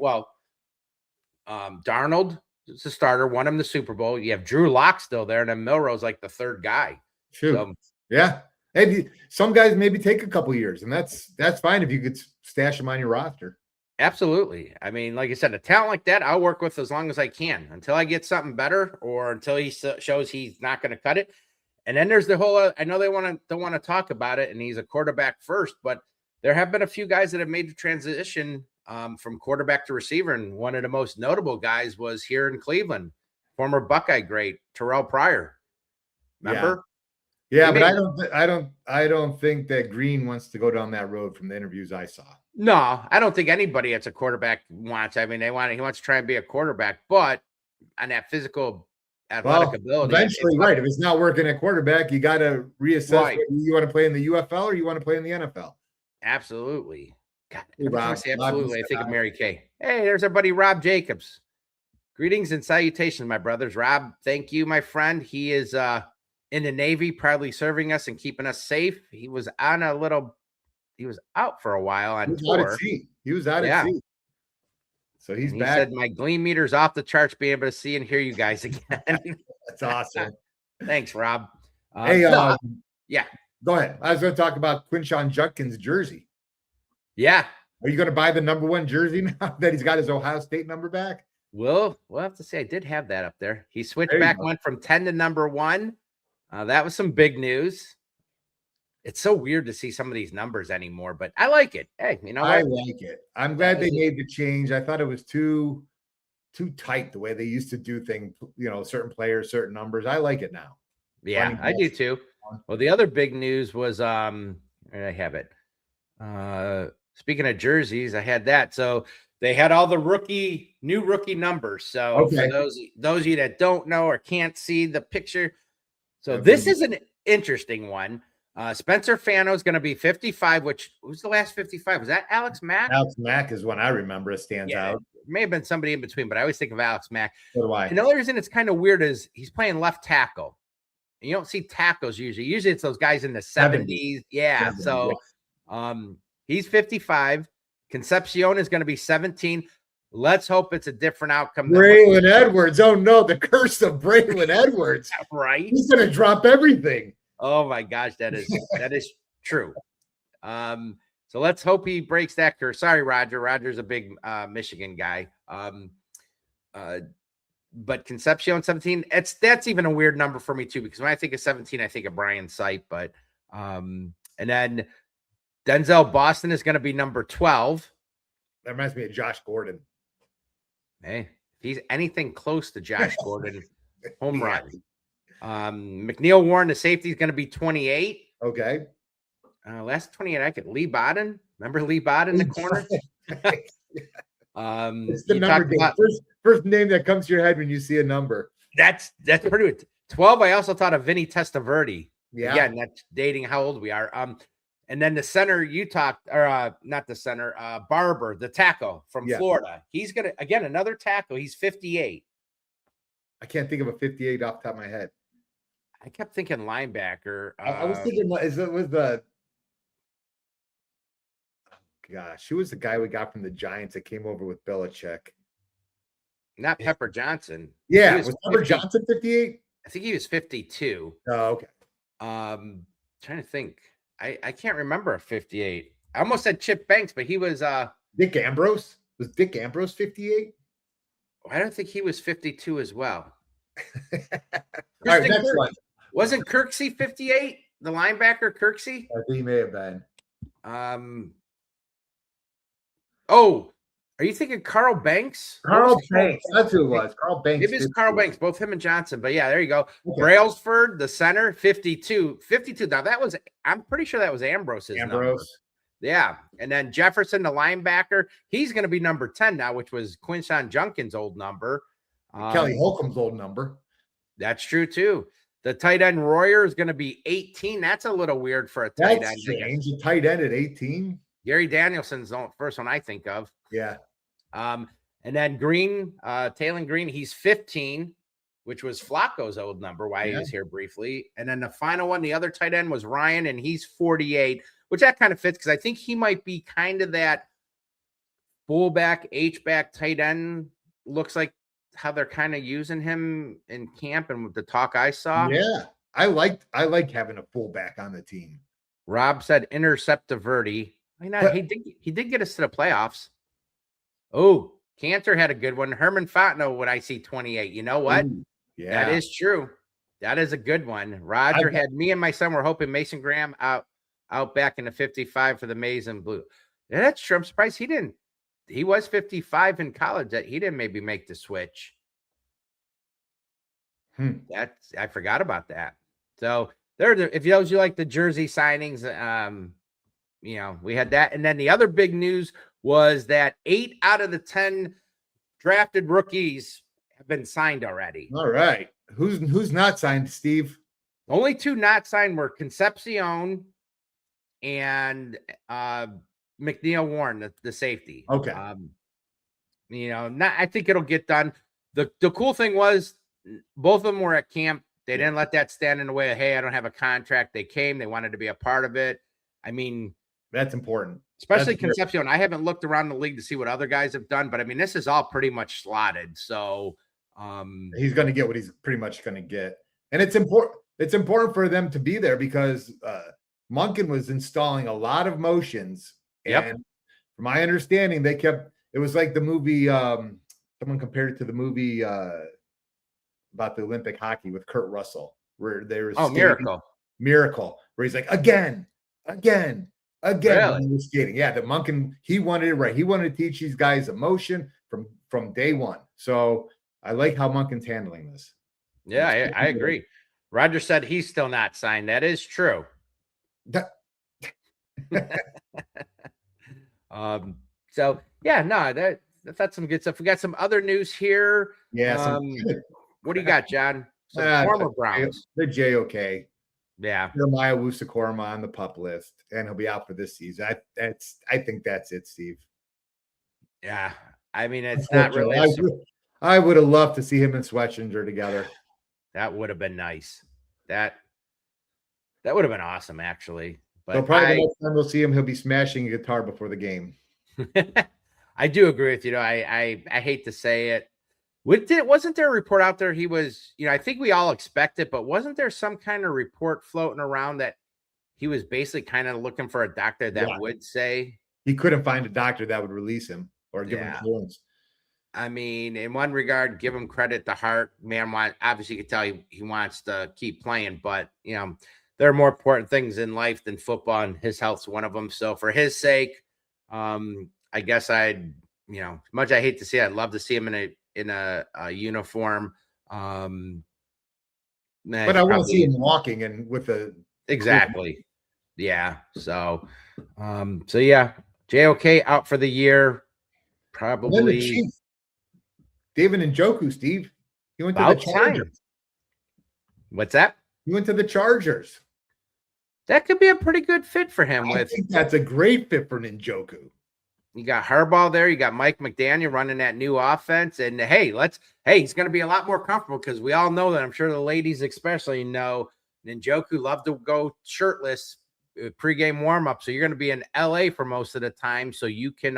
Speaker 2: Darnold is the starter, won him the Super Bowl. You have Drew Lock still there, and then Milroe's like the third guy.
Speaker 3: True. So, yeah. And some guys maybe take a couple years, and that's fine if you could stash them on your roster.
Speaker 2: Absolutely. I mean, like I said, a talent like that, I'll work with as long as I can until I get something better or until he shows he's not going to cut it. And then there's the whole, I know they don't want to talk about it, and he's a quarterback first, but there have been a few guys that have made the transition from quarterback to receiver. And one of the most notable guys was here in Cleveland, former Buckeye great Terrell Pryor. Remember?
Speaker 3: Yeah, but I don't think that Green wants to go down that road from the interviews I saw.
Speaker 2: No, I don't think anybody that's a quarterback wants. I mean, he wants to try and be a quarterback, but on that physical athletic ability.
Speaker 3: Eventually, right. If it's not working at quarterback, you got to reassess whether you want to play in the UFL or you want to play in the NFL.
Speaker 2: Absolutely. God,
Speaker 3: hey, Rob,
Speaker 2: absolutely. I think of Mary Kay. Hey, there's our buddy Rob Jacobs. Greetings and salutations, my brothers. Rob, thank you, my friend. He is in the Navy, proudly serving us and keeping us safe. He was out for a while on tour.
Speaker 3: He was out at sea. So he's back. He said,
Speaker 2: my Gleam Meter's off the charts, being able to see and hear you guys again.
Speaker 3: That's awesome.
Speaker 2: Thanks, Rob.
Speaker 3: Hey,
Speaker 2: yeah.
Speaker 3: Go ahead. I was going to talk about Quinshon Judkins' jersey.
Speaker 2: Yeah.
Speaker 3: Are you going to buy the number 1 jersey now that he's got his Ohio State number back?
Speaker 2: We'll have to say I did have that up there. He switched back, went from 10 to number 1. That was some big news. It's so weird to see some of these numbers anymore, but I like it. Hey, you know,
Speaker 3: I like it. I'm glad they made the change. I thought it was too tight the way they used to do things, you know, certain players, certain numbers. I like it now.
Speaker 2: Yeah, I do too. Well, the other big news was where did I have it? Speaking of jerseys, I had that. So they had all the new rookie numbers. So for those of you that don't know or can't see the picture, so this is an interesting one. Spencer Fano is going to be 55, which was the last 55. Was that Alex Mack?
Speaker 3: Alex Mack is one I remember. It stands out.
Speaker 2: It may have been somebody in between, but I always think of Alex Mack.
Speaker 3: So do I.
Speaker 2: And the only reason it's kind of weird is he's playing left tackle. And you don't see tackles usually. Usually it's those guys in the 70s. Yeah. 70s, so he's 55. Concepcion is going to be 17. let's hope it's a different outcome.
Speaker 3: Braylon Edwards. Oh no, the curse of Braylon Edwards.
Speaker 2: Right.
Speaker 3: He's gonna drop everything.
Speaker 2: Oh my gosh, that is true. So let's hope he breaks that curse. Sorry, Roger. Roger's a big Michigan guy. But Concepcion 17, that's even a weird number for me too, because when I think of 17, I think of Brian Sipe. But and then Denzel Boston is going to be number 12.
Speaker 3: That reminds me of Josh Gordon.
Speaker 2: Hey, if he's anything close to Josh Gordon, home run. McNeil Warren, the safety, is going to be 28.
Speaker 3: Okay.
Speaker 2: Last 28, I could Lee Bodden. Remember Lee Bodden in the corner?
Speaker 3: It's the number about, first name that comes to your head when you see a number.
Speaker 2: That's pretty good. 12. I also thought of Vinny Testaverde.
Speaker 3: Yeah.
Speaker 2: Again, that's dating how old we are. And then the center you talked, or not the center, Barber, the tackle from Florida. He's gonna again another tackle. He's 58.
Speaker 3: I can't think of a 58 off the top of my head.
Speaker 2: I kept thinking linebacker.
Speaker 3: I was thinking, gosh, who was the guy we got from the Giants that came over with Belichick?
Speaker 2: Not Pepper Johnson.
Speaker 3: Yeah, was Pepper Johnson 58?
Speaker 2: I think he was 52.
Speaker 3: Oh, okay.
Speaker 2: Trying to think. I can't remember a 58. I almost said Chip Banks, but he was
Speaker 3: Dick Ambrose. Was Dick Ambrose 58?
Speaker 2: I don't think he was 52 as well.
Speaker 3: All right, next one.
Speaker 2: Wasn't Kirksey 58? The linebacker Kirksey?
Speaker 3: I think he may have been.
Speaker 2: Oh, are you thinking Carl Banks?
Speaker 3: Carl Banks. That's who it was. Carl Banks.
Speaker 2: It was Carl Banks, both him and Johnson. But yeah, there you go. Okay. Brailsford, the center, 52. 52. Now I'm pretty sure that was Ambrose's number. Yeah. And then Jefferson, the linebacker, he's going to be number 10 now, which was Quinshawn Junkins' old number.
Speaker 3: Kelly Holcomb's old number.
Speaker 2: That's true too. The tight end Royer is going to be 18. That's a little weird for a tight end.
Speaker 3: Strange. A tight end at 18.
Speaker 2: Gary Danielson's the first one I think of.
Speaker 3: Yeah.
Speaker 2: And then Green, Taylen Green, he's 15, which was Flacco's old number while he was here briefly. And then the final one, the other tight end was Ryan, and he's 48, which that kind of fits because I think he might be kind of that fullback, H-back tight end. Looks like how they're kind of using him in camp and with the talk I saw.
Speaker 3: Yeah. I like having a fullback on the team.
Speaker 2: Rob said Interceptiverde. He did get us to the playoffs. Oh, Cantor had a good one. Herman Fontenot, when I see 28. You know what?
Speaker 3: Ooh, yeah.
Speaker 2: That is true. That is a good one. Roger had me and my son were hoping Mason Graham out back in the 55 for the Maize and Blue. Yeah, that's true. I'm surprised he didn't. He was 55 in college. That he didn't maybe make the switch. I forgot about that. So if you like the jersey signings, we had that. And then the other big news was that 8 out of the 10 drafted rookies have been signed already.
Speaker 3: All right. Who's not signed, Steve?
Speaker 2: Only 2 not signed were Concepcion and McNeil Warren, the safety.
Speaker 3: Okay.
Speaker 2: I think it'll get done. The cool thing was both of them were at camp. They didn't let that stand in the way of, hey, I don't have a contract. They came. They wanted to be a part of it. I mean,
Speaker 3: that's important.
Speaker 2: Especially Concepcion. I haven't looked around the league to see what other guys have done, but I mean, this is all pretty much slotted. So
Speaker 3: he's going to get what he's pretty much going to get. And it's important. It's important for them to be there because Monken was installing a lot of motions. And from my understanding, it was like the movie, someone compared it to the movie about the Olympic hockey with Kurt Russell, where there was Miracle, where he's like, again. Really? He was skating. Yeah, the Monken, he wanted it right. He wanted to teach these guys emotion from day one. So I like how Monken's handling this.
Speaker 2: Yeah, I agree. Roger said he's still not signed. That is true.
Speaker 3: That's
Speaker 2: some good stuff. We got some other news here.
Speaker 3: Yeah.
Speaker 2: What do you got, John? Some former Browns.
Speaker 3: They're J-OK.
Speaker 2: Yeah.
Speaker 3: Jeremiah Wusakorma on the PUP list, and he'll be out for this season. I think that's it, Steve.
Speaker 2: Yeah. I mean, it's not really.
Speaker 3: I would have loved to see him and Swetchinger together.
Speaker 2: That would have been nice. That would have been awesome, actually. But
Speaker 3: so probably the next time we'll see him, he'll be smashing a guitar before the game.
Speaker 2: I do agree with you. I hate to say it. Wasn't there a report out there he was, I think we all expect it, but wasn't there some kind of report floating around that he was basically kind of looking for a doctor that would say
Speaker 3: he couldn't find a doctor that would release him or give him clearance?
Speaker 2: I mean, in one regard, give him credit. The heart man obviously you could tell he wants to keep playing, but there are more important things in life than football, and his health's one of them. So for his sake, I guess I'd, much I hate to see it, I'd love to see him in a uniform.
Speaker 3: But I want to see him walking and with a
Speaker 2: exactly. Yeah. So yeah, JOK out for the year. Probably
Speaker 3: David Njoku, Steve. He went to the Chargers.
Speaker 2: What's that?
Speaker 3: He went to the Chargers.
Speaker 2: That could be a pretty good fit for him.
Speaker 3: I think that's a great fit for Njoku.
Speaker 2: You got Harbaugh there. You got Mike McDaniel running that new offense. And hey, he's going to be a lot more comfortable because we all know that. I'm sure the ladies especially know Njoku loved to go shirtless pregame warm-up. So you're going to be in LA for most of the time. So you can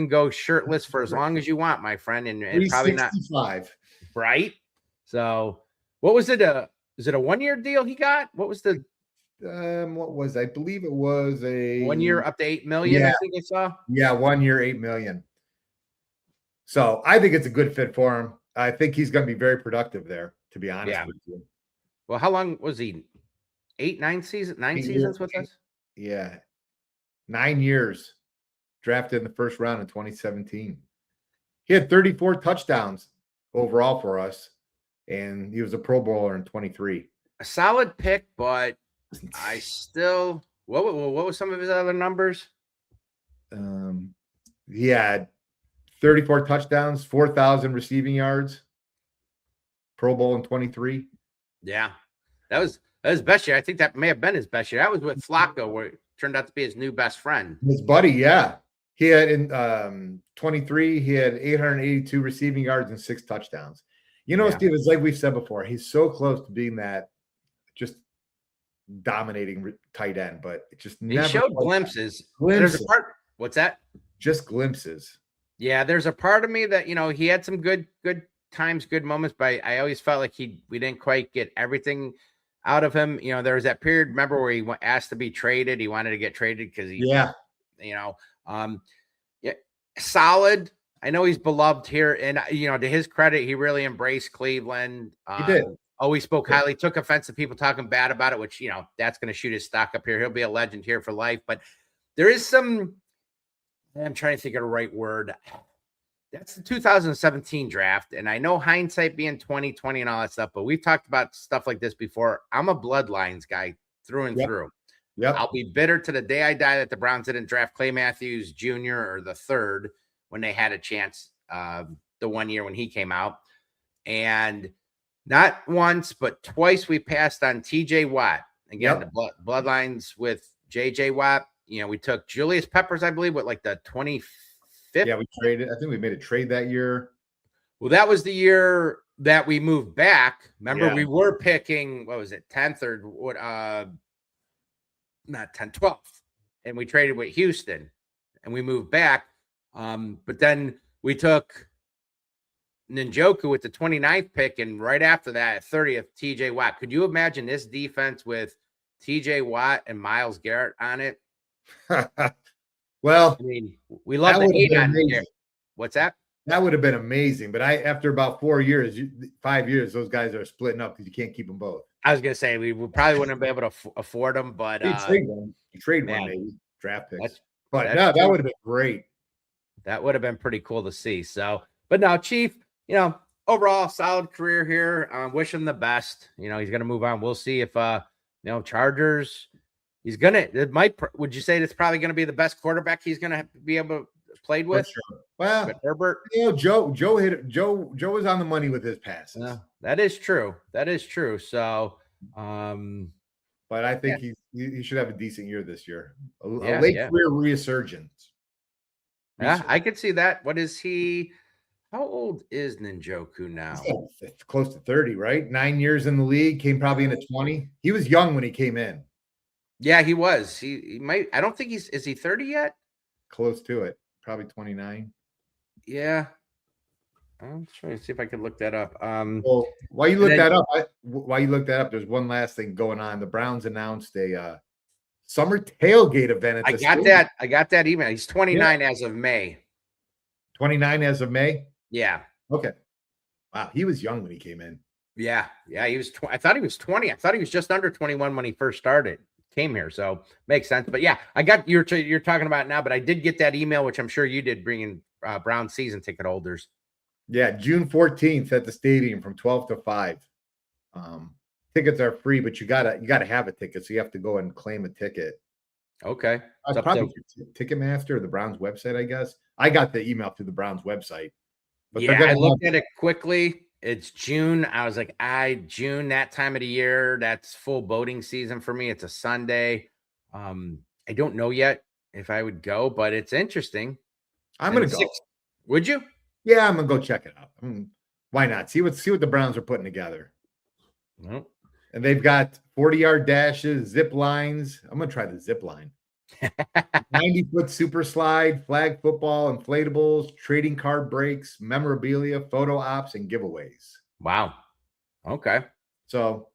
Speaker 2: go shirtless for as long as you want, my friend. And probably not. Right. So what was it? Is it a 1-year deal he got? What was the
Speaker 3: I believe it was a
Speaker 2: 1 year up to $8 million.
Speaker 3: Yeah.
Speaker 2: I think I saw.
Speaker 3: Yeah, 1 year, $8 million. So I think it's a good fit for him. I think he's going to be very productive there, to be honest with you.
Speaker 2: Well, how long was he? 9 seasons with us?
Speaker 3: Yeah. 9 years. Drafted in the first round in 2017. He had 34 touchdowns overall for us, and he was a Pro Bowler in 23.
Speaker 2: A solid pick, but I still what was some of his other numbers?
Speaker 3: He had 34 touchdowns, 4,000 receiving yards, Pro Bowl in 23.
Speaker 2: Yeah, that was his best year. I think that may have been his best year. That was with Flacco, where it turned out to be his new best friend.
Speaker 3: His buddy, yeah. He had in 23, he had 882 receiving yards and 6 touchdowns. Steve, it's like we've said before, he's so close to being that just dominating tight end, but it just never
Speaker 2: he showed glimpses.
Speaker 3: Glimpses.
Speaker 2: There's a part. What's that?
Speaker 3: Just glimpses.
Speaker 2: Yeah, there's a part of me that he had some good times, good moments, but I always felt like we didn't quite get everything out of him. There was that period, remember, where he asked to be traded. He wanted to get traded because solid. I know he's beloved here, and to his credit, he really embraced Cleveland.
Speaker 3: He did.
Speaker 2: Always spoke highly, took offense to people talking bad about it, which, that's going to shoot his stock up here. He'll be a legend here for life. But there is I'm trying to think of the right word. That's the 2017 draft. And I know hindsight being 2020 and all that stuff, but we've talked about stuff like this before. I'm a bloodlines guy through and through.
Speaker 3: Yep.
Speaker 2: I'll be bitter to the day I die that the Browns didn't draft Clay Matthews Jr. or the third when they had a chance the 1 year when he came out. And not once, but twice we passed on TJ Watt. Again, the bloodlines with JJ Watt. We took Julius Peppers, I believe, with like the 25th.
Speaker 3: Yeah, we traded. I think we made a trade that year.
Speaker 2: Well, that was the year that we moved back. Remember, we were picking, what was it, 10th or what? Not 10th, 12th. And we traded with Houston and we moved back. But then we took Njoku with the 29th pick, and right after that, 30th, TJ Watt. Could you imagine this defense with TJ Watt and Myles Garrett on it?
Speaker 3: Well,
Speaker 2: I mean, we love the hate on here. What's that?
Speaker 3: That would have been amazing. But after about 4 years, 5 years, those guys are splitting up because you can't keep them both.
Speaker 2: I was going to say, we probably wouldn't be able to afford them, but
Speaker 3: you trade one, maybe draft picks. But no, that would have been great.
Speaker 2: That would have been pretty cool to see. So, but now, Chief, overall solid career here. Wish him the best. He's going to move on. We'll see if Chargers. Would you say that's probably going to be the best quarterback he's going to be able to play with?
Speaker 3: Sure. Well,
Speaker 2: Herbert.
Speaker 3: Joe was on the money with his passes.
Speaker 2: That is true. So,
Speaker 3: but I think he should have a decent year this year. A late career resurgence.
Speaker 2: Yeah, I could see that. What is he? How old is Njoku now?
Speaker 3: He's close to 30, right? 9 years in the league, came probably into 20. He was young when he came in.
Speaker 2: Yeah, he was. He might. I don't think is he 30 yet?
Speaker 3: Close to it. probably 29.
Speaker 2: Yeah. I'm trying to see if I could look that up.
Speaker 3: Well, while you look that up, there's one last thing going on. The Browns announced a summer tailgate event.
Speaker 2: I got that email. He's 29 as of May.
Speaker 3: 29 as of May?
Speaker 2: Yeah.
Speaker 3: Okay. Wow. He was young when he came in.
Speaker 2: Yeah. He was. I thought he was 20. I thought he was just under 21 when he first came here. So makes sense. But yeah, I got you're talking about it now. But I did get that email, which I'm sure you did, bringing Brown season ticket holders.
Speaker 3: Yeah, June 14th at the stadium from 12 to 5. Tickets are free, but you gotta have a ticket, so you have to go and claim a ticket.
Speaker 2: Okay.
Speaker 3: Probably Ticketmaster or the Browns website, I guess. I got the email through the Browns website.
Speaker 2: But yeah, I looked at it quickly. It's June. I was like, June, that time of the year, that's full boating season for me. It's a Sunday. I don't know yet if I would go, but it's interesting.
Speaker 3: I'm gonna go.
Speaker 2: Would you?
Speaker 3: Yeah, I'm gonna go check it out. Why not? See what the Browns are putting together.
Speaker 2: Nope.
Speaker 3: And they've got 40-yard dashes, zip lines. I'm gonna try the zip line. 90-foot super slide, flag football, inflatables, trading card breaks, memorabilia, photo ops, and giveaways.
Speaker 2: Wow. Okay.
Speaker 3: So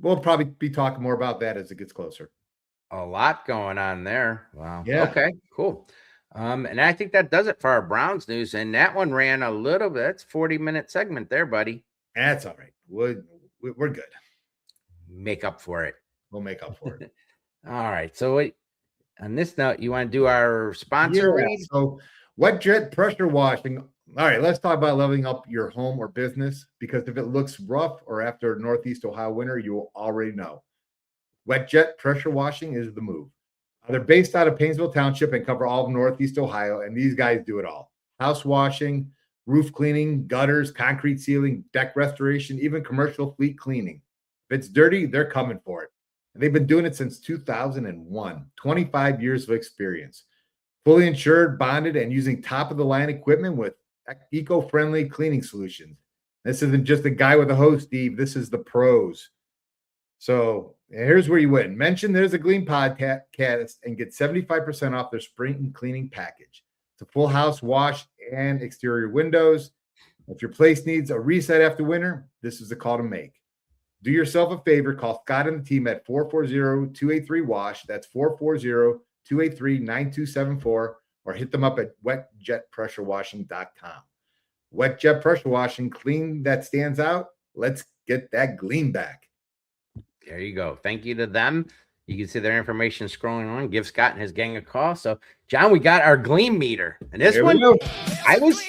Speaker 3: we'll probably be talking more about that as it gets closer.
Speaker 2: A lot going on there. Wow.
Speaker 3: Yeah.
Speaker 2: Okay, cool. And I think that does it for our Browns news. And that one ran a little bit. That's 40-minute segment there, buddy.
Speaker 3: That's all right. We're good.
Speaker 2: Make up for it.
Speaker 3: We'll make up for it.
Speaker 2: All right. So on this note, you want to do our sponsor read?
Speaker 3: So Wet Jet Pressure Washing. All right, let's talk about leveling up your home or business, because if it looks rough or after a Northeast Ohio winter, you will already know. Wet Jet Pressure Washing is the move. They're based out of Painesville Township and cover all of Northeast Ohio, and these guys do it all. House washing, roof cleaning, gutters, concrete sealing, deck restoration, even commercial fleet cleaning. If it's dirty, they're coming for it. And they've been doing it since 2001, 25 years of experience. Fully insured, bonded, and using top-of-the-line equipment with eco-friendly cleaning solutions. This isn't just a guy with a hose, Steve. This is the pros. So here's where you win. Mention there's a Gleam podcast and get 75% off their spring cleaning package. It's a full house wash and exterior windows. If your place needs a reset after winter, this is the call to make. Do yourself a favor. Call Scott and the team at 440-283-WASH. That's 440-283-9274. Or hit them up at wetjetpressurewashing.com. Wet Jet Pressure Washing, clean that stands out. Let's get that gleam back.
Speaker 2: There you go. Thank you to them. You can see their information scrolling on. Give Scott and his gang a call. So, John, we got our Gleam Meter. And this one, I was...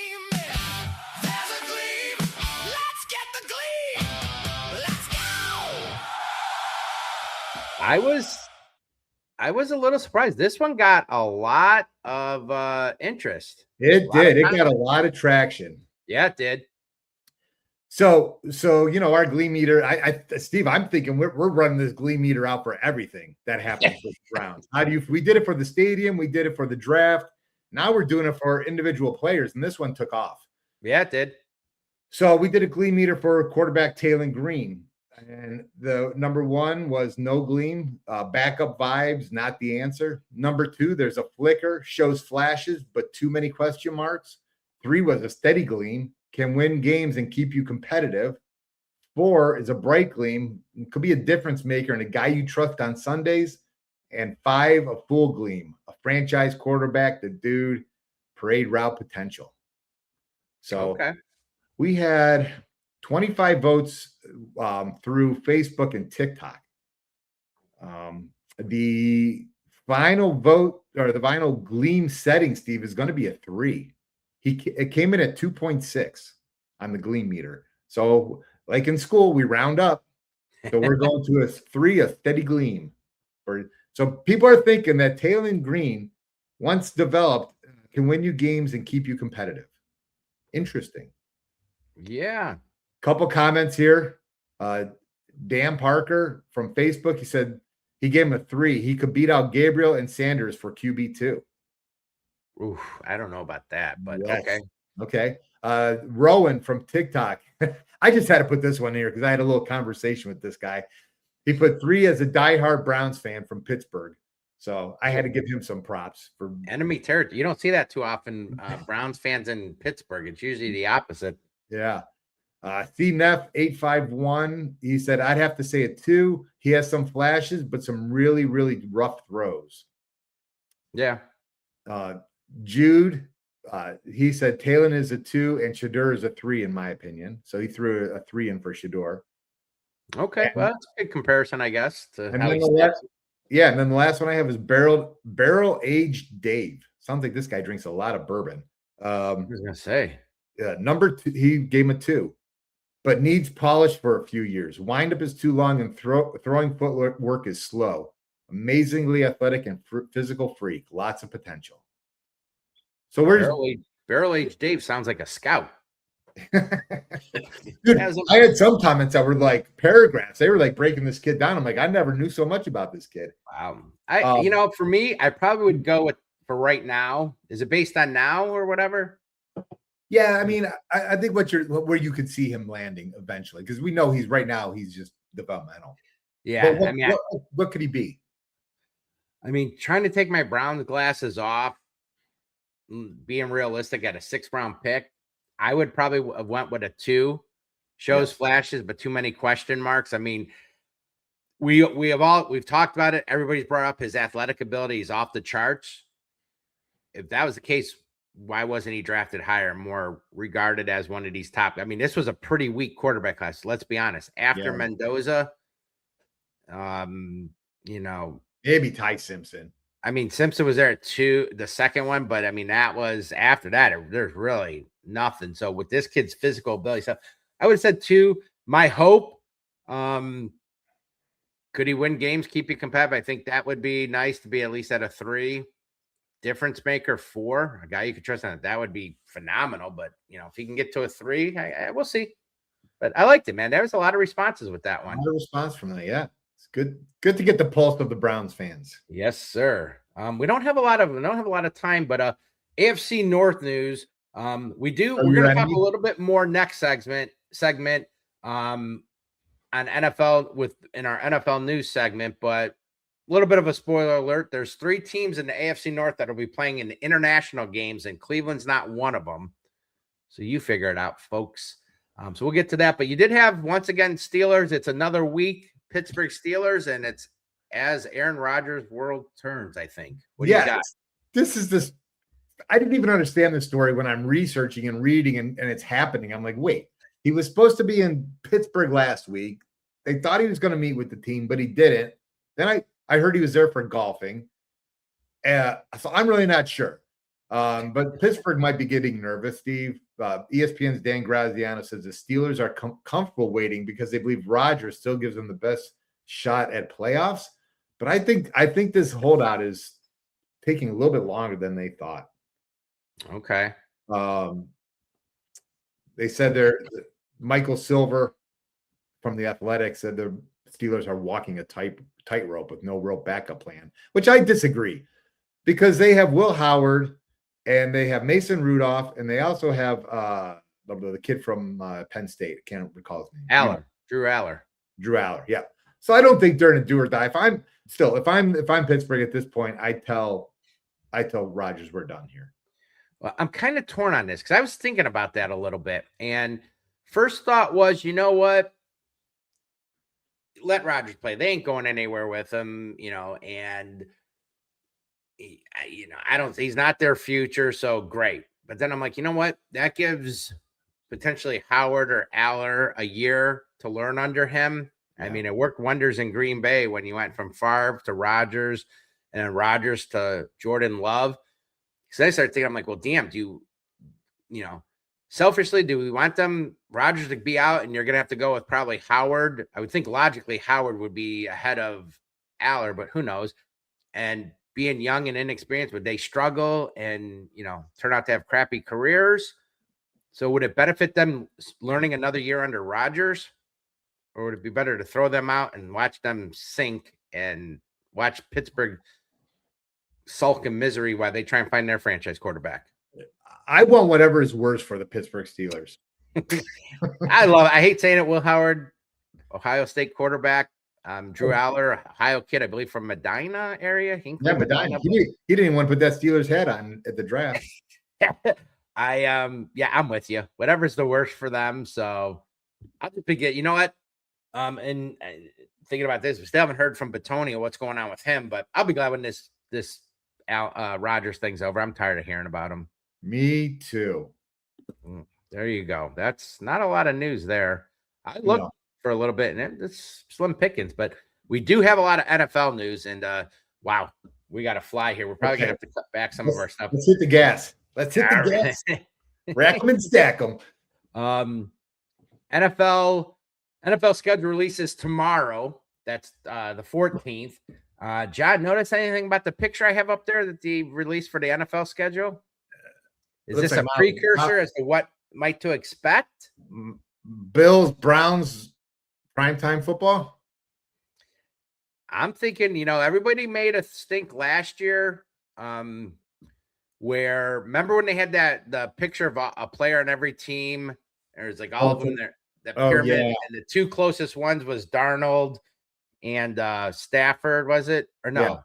Speaker 2: I was a little surprised. This one got a lot of interest.
Speaker 3: It did. It got a lot of traction.
Speaker 2: Yeah, it did.
Speaker 3: So our Gleam Meter, Steve, I'm thinking we're running this Gleam Meter out for everything that happens with the Browns. We did it for the stadium, we did it for the draft. Now we're doing it for individual players, and this one took off.
Speaker 2: Yeah, it did.
Speaker 3: So we did a Gleam Meter for quarterback Taylen Green. And the number one was no gleam, backup vibes, not the answer. Number two, there's a flicker, shows flashes, but too many question marks. 3 was a steady gleam, can win games and keep you competitive. 4 is a bright gleam, could be a difference maker and a guy you trust on Sundays. And 5, a full gleam, a franchise quarterback, the dude, parade route potential. So we had 25 votes through Facebook and TikTok. The final vote or the final gleam setting, Steve, is going to be a 3. It came in at 2.6 on the Gleam Meter. So like in school, we round up. So we're going to a 3, a steady gleam. So people are thinking that Taylen Green, once developed, can win you games and keep you competitive. Interesting.
Speaker 2: Yeah.
Speaker 3: Couple comments here. Dan Parker from Facebook, he said he gave him a 3. He could beat out Gabriel and Sanders for QB2.
Speaker 2: Oof, I don't know about that, but
Speaker 3: yes.
Speaker 2: Okay.
Speaker 3: Rowan from TikTok. I just had to put this one here because I had a little conversation with this guy. He put 3 as a diehard Browns fan from Pittsburgh. So I had to give him some props for
Speaker 2: enemy territory. You don't see that too often. Browns fans in Pittsburgh. It's usually the opposite.
Speaker 3: Yeah. CNEF 851. He said, I'd have to say a 2. He has some flashes, but some really, really rough throws.
Speaker 2: Yeah.
Speaker 3: Jude, he said Taylen is a 2 and Shador is a 3, in my opinion. So he threw a 3 in for Shador.
Speaker 2: Okay. Well, that's a good comparison, I guess. To how he
Speaker 3: yeah, and then the last one I have is barrel aged Dave. Sounds like this guy drinks a lot of bourbon.
Speaker 2: I was gonna say
Speaker 3: number 2, he gave him a 2, but needs polish for a few years. Windup is too long and throwing footwork is slow. Amazingly athletic and physical freak. Lots of potential. So where's
Speaker 2: barrel aged Dave? Sounds like a scout.
Speaker 3: Dude, I had some comments that were like paragraphs. They were like breaking this kid down. I'm like, I never knew so much about this kid.
Speaker 2: Wow. For me, I probably would go with for right now. Is it based on now or whatever?
Speaker 3: Yeah, I mean, I think where you could see him landing eventually, because we know he's just developmental.
Speaker 2: Yeah,
Speaker 3: what could he be?
Speaker 2: I mean, trying to take my Browns glasses off, being realistic at a 6th round pick, I would probably have went with a 2. Shows flashes, but too many question marks. I mean, we've talked about it. Everybody's brought up his athletic ability. He's off the charts. If that was the case, why wasn't he drafted higher, more regarded as one of these top? I mean, this was a pretty weak quarterback class. Let's be honest. After Mendoza,
Speaker 3: maybe Ty Simpson.
Speaker 2: I mean, Simpson was there at 2, the second one, but I mean, that was after that. There's really nothing. So with this kid's physical ability, so I would have said 2. My hope, could he win games, keep you competitive? I think that would be nice to be at least at a 3. Difference maker 4, a guy you could trust on it. That would be phenomenal. But if he can get to a 3, we'll see. But I liked it, man. There was a lot of responses with that one.
Speaker 3: A lot of response from that, yeah. It's good to get the pulse of the Browns fans.
Speaker 2: Yes, sir. We don't have a lot of time, but AFC North news. We're gonna talk a little bit more next segment on NFL in our NFL news segment, but a little bit of a spoiler alert. There's 3 teams in the AFC North that will be playing in international games, and Cleveland's not one of them. So you figure it out, folks. So we'll get to that. But you did have, once again, Steelers. It's another week, Pittsburgh Steelers, and it's as Aaron Rodgers' world turns, I think. What do you got?
Speaker 3: This. I didn't even understand this story when I'm researching and reading and it's happening. I'm like, wait, he was supposed to be in Pittsburgh last week. They thought he was going to meet with the team, but he didn't. Then I heard he was there for golfing. So I'm really not sure. But Pittsburgh might be getting nervous, Steve. ESPN's Dan Graziano says the Steelers are comfortable waiting because they believe Rodgers still gives them the best shot at playoffs. But I think this holdout is taking a little bit longer than they thought.
Speaker 2: Okay.
Speaker 3: They said Michael Silver from the Athletic said the Steelers are walking a tightrope with no real backup plan, which I disagree, because they have Will Howard and they have Mason Rudolph, and they also have the kid from Penn State. I can't recall his name.
Speaker 2: Drew Aller.
Speaker 3: Yeah. So I don't think they're in a do or die. If I'm Pittsburgh at this point, I tell Rodgers we're done here.
Speaker 2: Well, I'm kind of torn on this because I was thinking about that a little bit. And first thought was, you know what? Let Rodgers play. They ain't going anywhere with him, and he's not their future. So great. But then I'm like, you know what? That gives potentially Howard or Aller a year to learn under him. Yeah. I mean, it worked wonders in Green Bay when you went from Favre to Rodgers and then Rodgers to Jordan Love. Because I started thinking, I'm like, well, damn, selfishly, do we want Rodgers to be out and you're going to have to go with probably Howard? I would think logically Howard would be ahead of Aller, but who knows? And being young and inexperienced, would they struggle and, turn out to have crappy careers? So would it benefit them learning another year under Rodgers? Or would it be better to throw them out and watch them sink and watch Pittsburgh sulk in misery while they try and find their franchise quarterback?
Speaker 3: I want whatever is worse for the Pittsburgh Steelers.
Speaker 2: I hate saying it, Will Howard, Ohio State quarterback. Drew Aller, Ohio kid, I believe from Medina area.
Speaker 3: Yeah, Medina. He didn't even want to put that Steelers hat on at the draft.
Speaker 2: I'm with you. Whatever's the worst for them. So I'll just forget. You know what? And thinking about this, we still haven't heard from Batonia what's going on with him, but I'll be glad when this Rodgers thing's over. I'm tired of hearing about him.
Speaker 3: Me too.
Speaker 2: There you go. That's not a lot of news there. I looked for a little bit, and it's slim pickings, but we do have a lot of NFL news. And wow, we got to fly here. We're probably gonna have to cut back some of our stuff.
Speaker 3: Let's hit the gas. Gas. Rack them and stack them.
Speaker 2: NFL schedule releases tomorrow. That's the 14th. John, notice anything about the picture I have up there that they released for the NFL schedule? Is this a precursor as to what might to expect?
Speaker 3: Bills, Browns, primetime football?
Speaker 2: I'm thinking, everybody made a stink last year. Where remember when they had the picture of a player on every team? There's like all of them there. That pyramid, and the two closest ones was Darnold and Stafford. Was it or no? Yeah.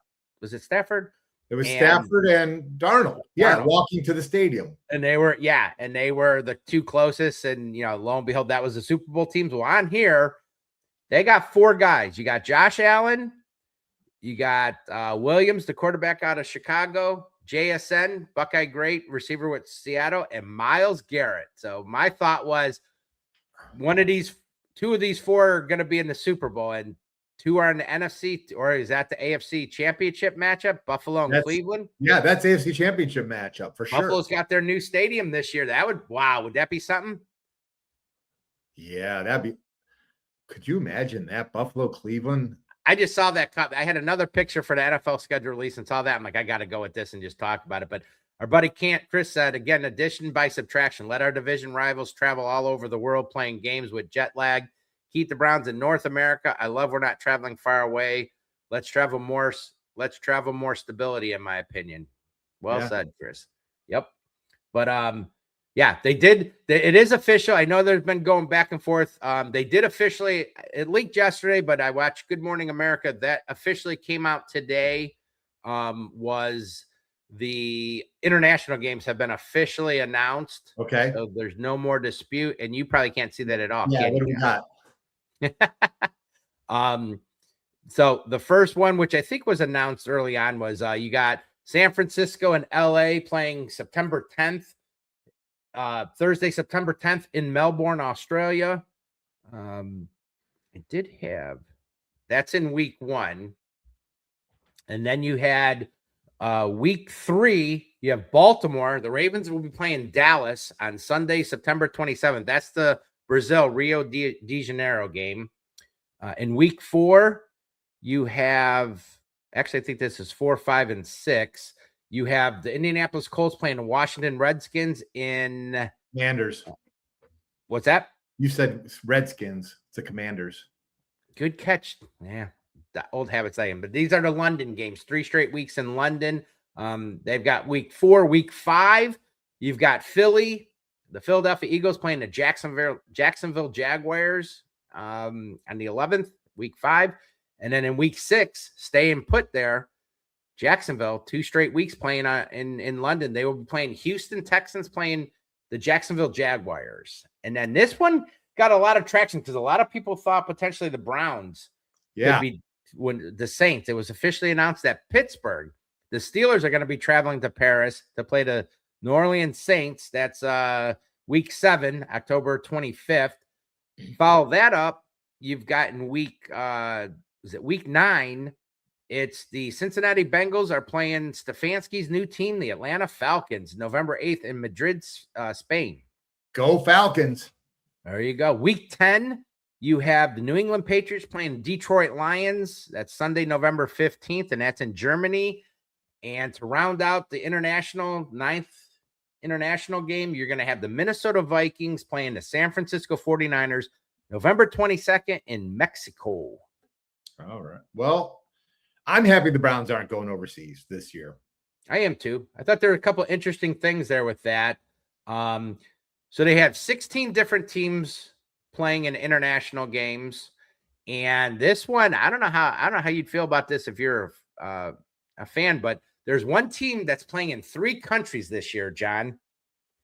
Speaker 2: Was it Stafford?
Speaker 3: It was Stafford and Darnold. Yeah, walking to the stadium.
Speaker 2: And they were the two closest. And lo and behold, that was the Super Bowl teams. Well, on here, they got 4 guys. You got Josh Allen, you got Williams, the quarterback out of Chicago. JSN, Buckeye great receiver with Seattle, and Myles Garrett. So my thought was 2 of these 4 are going to be in the Super Bowl, and 2 are in the NFC, or is that the AFC Championship matchup? Buffalo and Cleveland.
Speaker 3: Yeah, that's AFC Championship matchup for sure.
Speaker 2: Buffalo's got their new stadium this year. Would that be something?
Speaker 3: Yeah, could you imagine that? Buffalo, Cleveland.
Speaker 2: I just saw that cut. I had another picture for the NFL schedule release and saw that. I'm like, I got to go with this and just talk about it. But our buddy Chris said, again, addition by subtraction. Let our division rivals travel all over the world playing games with jet lag. Keep the Browns in North America. I love we're not traveling far away. Let's travel more stability, in my opinion. Well said, Chris. Yep. But they did. It is official. I know there's been going back and forth. They did officially. It leaked yesterday, but I watched Good Morning America. That officially came out today. Was the international games have been officially announced.
Speaker 3: Okay.
Speaker 2: So there's no more dispute, and you probably can't see that at all.
Speaker 3: Yeah. What do we
Speaker 2: got? So the first one, which I think was announced early on, was you got San Francisco and LA playing September 10th. Thursday, September 10th in Melbourne, Australia. That's in week 1. And then you had week 3, you have Baltimore. The Ravens will be playing Dallas on Sunday, September 27th. That's the Brazil Rio de Janeiro game. In week 4, you have, actually, I think this is 4, 5, and 6. You have the Indianapolis Colts playing the Washington Redskins in
Speaker 3: Commanders.
Speaker 2: What's that?
Speaker 3: You said Redskins. It's the Commanders.
Speaker 2: Good catch. Yeah, the old habits I am. But these are the London games. 3 straight weeks in London. They've got week 4, week 5. You've got Philly, the Philadelphia Eagles playing the Jacksonville Jaguars on the 11th, week 5. And then in week 6, staying put there, Jacksonville, 2 straight weeks playing in London. They will be playing Houston Texans, playing the Jacksonville Jaguars. And then this one got a lot of traction because a lot of people thought potentially the Browns could be when the Saints. It was officially announced that Pittsburgh, the Steelers are going to be traveling to Paris to play the New Orleans Saints. That's week 7, October 25th. Follow that up. You've got in week 9. It's the Cincinnati Bengals are playing Stefanski's new team, the Atlanta Falcons, November 8th in Madrid, Spain.
Speaker 3: Go Falcons.
Speaker 2: There you go. Week 10, you have the New England Patriots playing Detroit Lions. That's Sunday, November 15th, and that's in Germany. And to round out the 9th international game, you're going to have the Minnesota Vikings playing the San Francisco 49ers, November 22nd in Mexico.
Speaker 3: All right. Well, I'm happy the Browns aren't going overseas this year.
Speaker 2: I am too. I thought there were a couple interesting things there with that. So they have 16 different teams playing in international games, And this one, I don't know how you'd feel about this if you're a fan, but there's one team that's playing in 3 countries this year, John.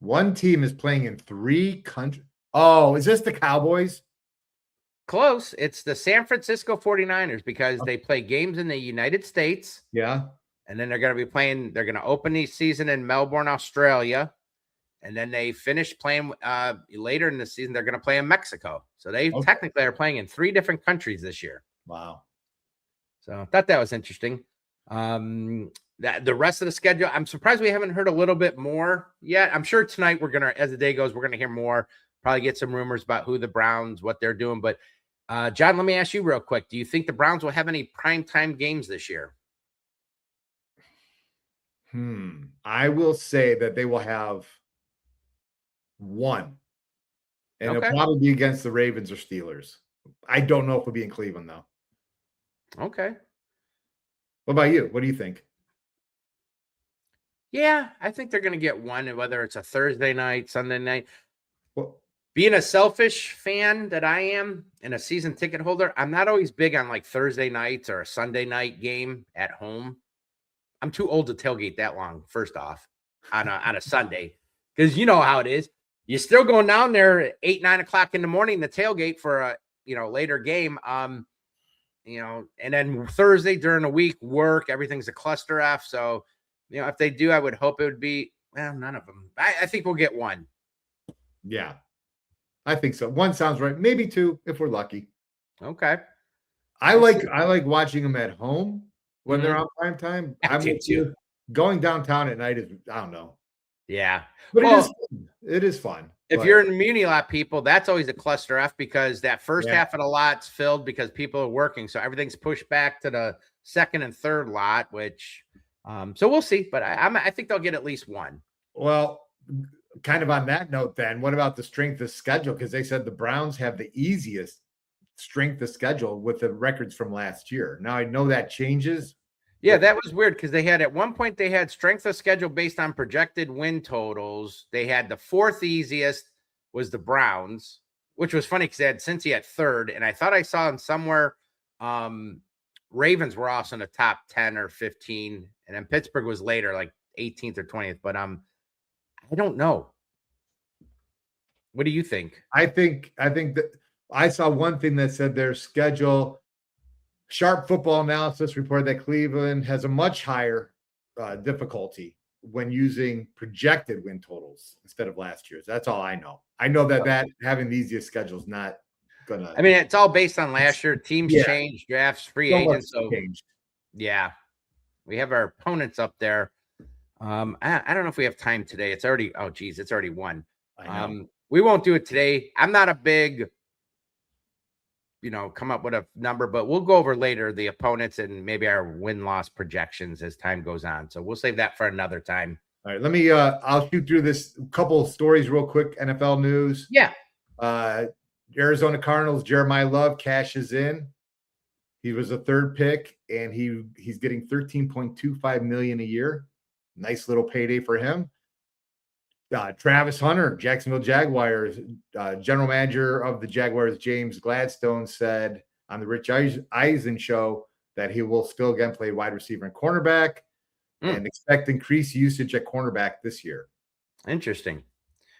Speaker 3: One team is playing in 3 countries. Oh, is this the Cowboys?
Speaker 2: Close. It's the San Francisco 49ers because they play games in the United States.
Speaker 3: Yeah.
Speaker 2: And then they're going to open the season in Melbourne, Australia. And then they finish playing later in the season. They're going to play in Mexico. So they technically are playing in 3 different countries this year.
Speaker 3: Wow.
Speaker 2: So I thought that was interesting. The rest of the schedule, I'm surprised we haven't heard a little bit more yet. I'm sure tonight as the day goes, we're going to hear more, probably get some rumors about who the Browns, what they're doing. But John, let me ask you real quick. Do you think the Browns will have any primetime games this year?
Speaker 3: I will say that they will have one. And it'll probably be against the Ravens or Steelers. I don't know if it'll be in Cleveland, though.
Speaker 2: Okay.
Speaker 3: What about you? What do you think?
Speaker 2: Yeah, I think they're going to get one, whether it's a Thursday night, Sunday night.
Speaker 3: Well,
Speaker 2: being a selfish fan that I am and a season ticket holder, I'm not always big on like Thursday nights or a Sunday night game at home. I'm too old to tailgate that long, first off, on a Sunday. Because you know how it is. You're still going down there at 8, 9 o'clock in the morning to tailgate for a later game. And then Thursday during the week, work, everything's a cluster F. So, if they do, I would hope it would be, none of them. I think we'll get one.
Speaker 3: Yeah, I think so. One sounds right. Maybe 2 if we're lucky.
Speaker 2: Okay.
Speaker 3: I like watching them at home when they're on prime time. I'm with you. Going downtown at night is, I don't know.
Speaker 2: Yeah.
Speaker 3: But it is fun.
Speaker 2: If you're in the Muni lot, people, that's always a cluster F because that first half of the lot's filled because people are working. So everything's pushed back to the second and third lot, which so we'll see. But I think they'll get at least one.
Speaker 3: Well, kind of on that note, then, what about the strength of schedule? Because they said the Browns have the easiest strength of schedule with the records from last year. Now, I know that changes.
Speaker 2: Yeah, that was weird because at one point they had strength of schedule based on projected win totals. They had the 4th easiest was the Browns, which was funny because they had Cincy at 3rd. And I thought I saw them somewhere. Ravens were also in the top 10 or 15. And then Pittsburgh was later, like 18th or 20th. But I don't know. What do you think?
Speaker 3: I think that I saw one thing that said their schedule. Sharp Football Analysis reported that Cleveland has a much higher difficulty when using projected win totals instead of last year's. That's all I know. I know that having the easiest schedule is not going to.
Speaker 2: I mean, it's all based on last year. Teams change, drafts, free agents. So, yeah, we have our opponents up there. I don't know if we have time today. It's already, it's already 1. We won't do it today. I'm not a big come up with a number, but we'll go over later the opponents and maybe our win-loss projections as time goes on. So we'll save that for another time.
Speaker 3: All right, let me I'll shoot through this couple of stories real quick. NFL news.
Speaker 2: Yeah.
Speaker 3: Arizona Cardinals, Jeremiah Love cashes in. He was a 3rd pick and he's getting $13.25 million a year. Nice little payday for him. Travis Hunter, Jacksonville Jaguars, general manager of the Jaguars, James Gladstone, said on the Rich Eisen show that he will still again play wide receiver and cornerback and expect increased usage at cornerback this year.
Speaker 2: Interesting.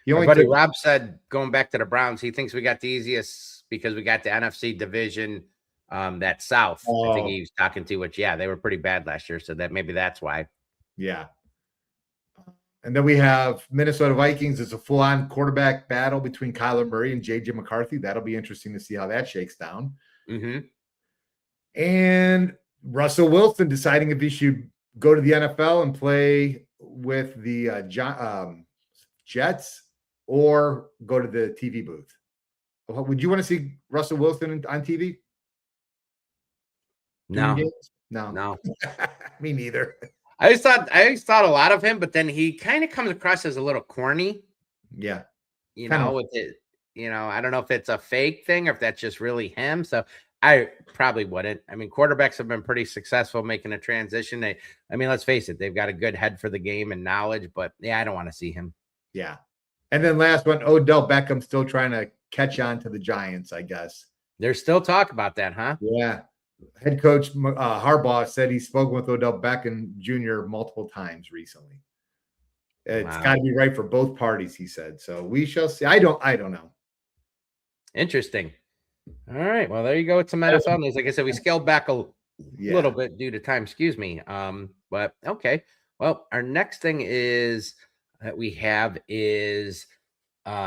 Speaker 2: My buddy Rob said, going back to the Browns, he thinks we got the easiest because we got the NFC division, that South. I think he was talking to, which, they were pretty bad last year. So that maybe that's why. Yeah.
Speaker 3: And then we have Minnesota Vikings. It's a full-on quarterback battle between Kyler Murray and J.J. McCarthy. That'll be interesting to see how that shakes down. And Russell Wilson deciding if he should go to the NFL and play with the Jets or go to the TV booth. Would you want to see Russell Wilson on TV?
Speaker 2: No.
Speaker 3: Me neither.
Speaker 2: I always thought a lot of him, but then he kind of comes across as a little corny.
Speaker 3: Yeah.
Speaker 2: With it, I don't know if it's a fake thing or if that's just really him. So I probably wouldn't. I mean, quarterbacks have been pretty successful making a transition. Let's face it, they've got a good head for the game and knowledge, but I don't want to see him.
Speaker 3: Yeah. And then last one, Odell Beckham still trying to catch on to the Giants, I guess.
Speaker 2: There's still talk about that, huh?
Speaker 3: Yeah. Head coach Harbaugh said he's spoken with Odell Beckham Jr. multiple times recently. It's got to be right for both parties, he said. So we shall see. I don't know.
Speaker 2: Interesting. All right. Well, there you go with some NFL news. Like I said, we scaled back a little bit due to time. Excuse me. But okay. Well, our next thing is that we have is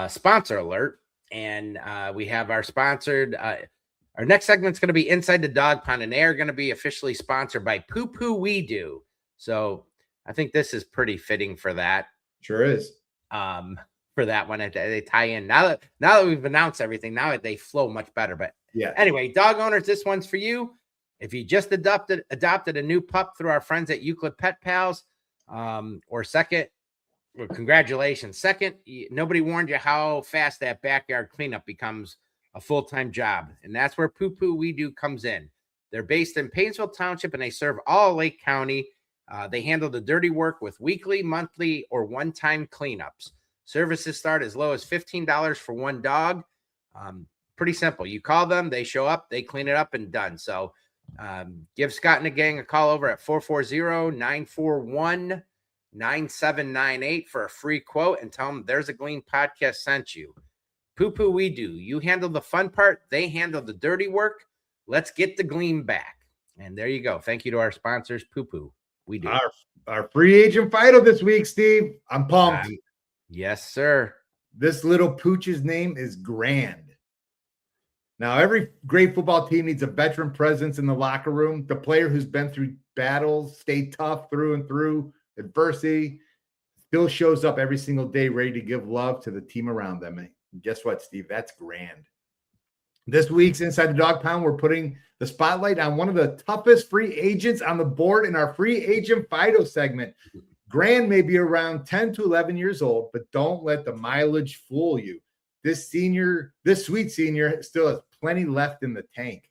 Speaker 2: sponsor alert, and we have our sponsored. Our next segment is going to be Inside the Dog Pound, and they are going to be officially sponsored by Poo Poo We Do. So I think this is pretty fitting for that.
Speaker 3: Sure is.
Speaker 2: For that one, they tie in. Now that we've announced everything, now they flow much better. But
Speaker 3: yeah.
Speaker 2: Anyway, dog owners, this one's for you. If you just adopted a new pup through our friends at Euclid Pet Pals, or second, well, congratulations. Second, nobody warned you how fast that backyard cleanup becomes a full-time job. And that's where Poo Poo We Do comes in. They're based in Painesville Township, and they serve all Lake County. They handle the dirty work with weekly, monthly, or one-time cleanups. Services start as low as $15 for one dog. Pretty simple. You call them, they show up, they clean it up, and done. So give Scott and the gang a call over at 440-941-9798 for a free quote and tell them there's a Gleam podcast sent you. Poo Poo We Do. You handle the fun part. They handle the dirty work. Let's get the Gleam back. And there you go. Thank you to our sponsors, Poo Poo We Do.
Speaker 3: Our free agent Fido this week, Steve. I'm pumped.
Speaker 2: Yes, sir.
Speaker 3: This little pooch's name is Grand. Now, every great football team needs a veteran presence in the locker room. The player who's been through battles, stayed tough through and through adversity, still shows up every single day ready to give love to the team around them. And guess what, Steve? That's Grand. This week's Inside the Dog Pound, we're putting the spotlight on one of the toughest free agents on the board in our free agent Fido segment. Grand may be around 10 to 11 years old, but don't let the mileage fool you. This sweet senior still has plenty left in the tank.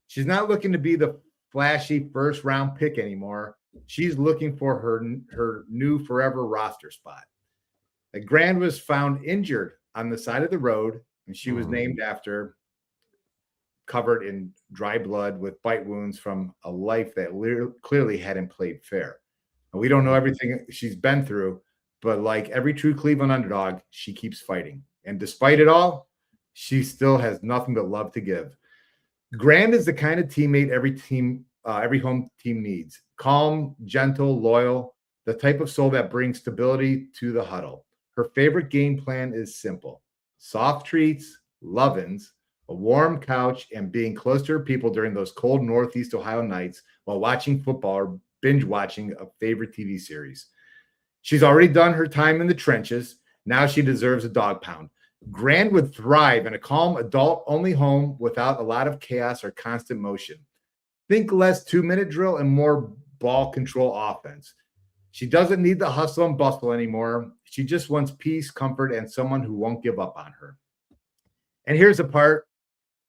Speaker 3: She's not looking to be the flashy first round pick anymore. She's looking for her new forever roster spot. Grand was found injured on the side of the road, and she was named after, covered in dry blood with bite wounds from a life that clearly hadn't played fair. And we don't know everything she's been through, but like every true Cleveland underdog, she keeps fighting. And despite it all, she still has nothing but love to give. Grand is the kind of teammate every home team needs. Calm, gentle, loyal, the type of soul that brings stability to the huddle. Her favorite game plan is simple: soft treats, love-ins, a warm couch, and being close to her people during those cold Northeast Ohio nights while watching football or binge watching a favorite TV series. She's already done her time in the trenches. Now she deserves a dog pound. Grand would thrive in a calm, adult-only home without a lot of chaos or constant motion. Think less 2-minute drill and more ball control offense. She doesn't need the hustle and bustle anymore. She just wants peace, comfort, and someone who won't give up on her. And here's a part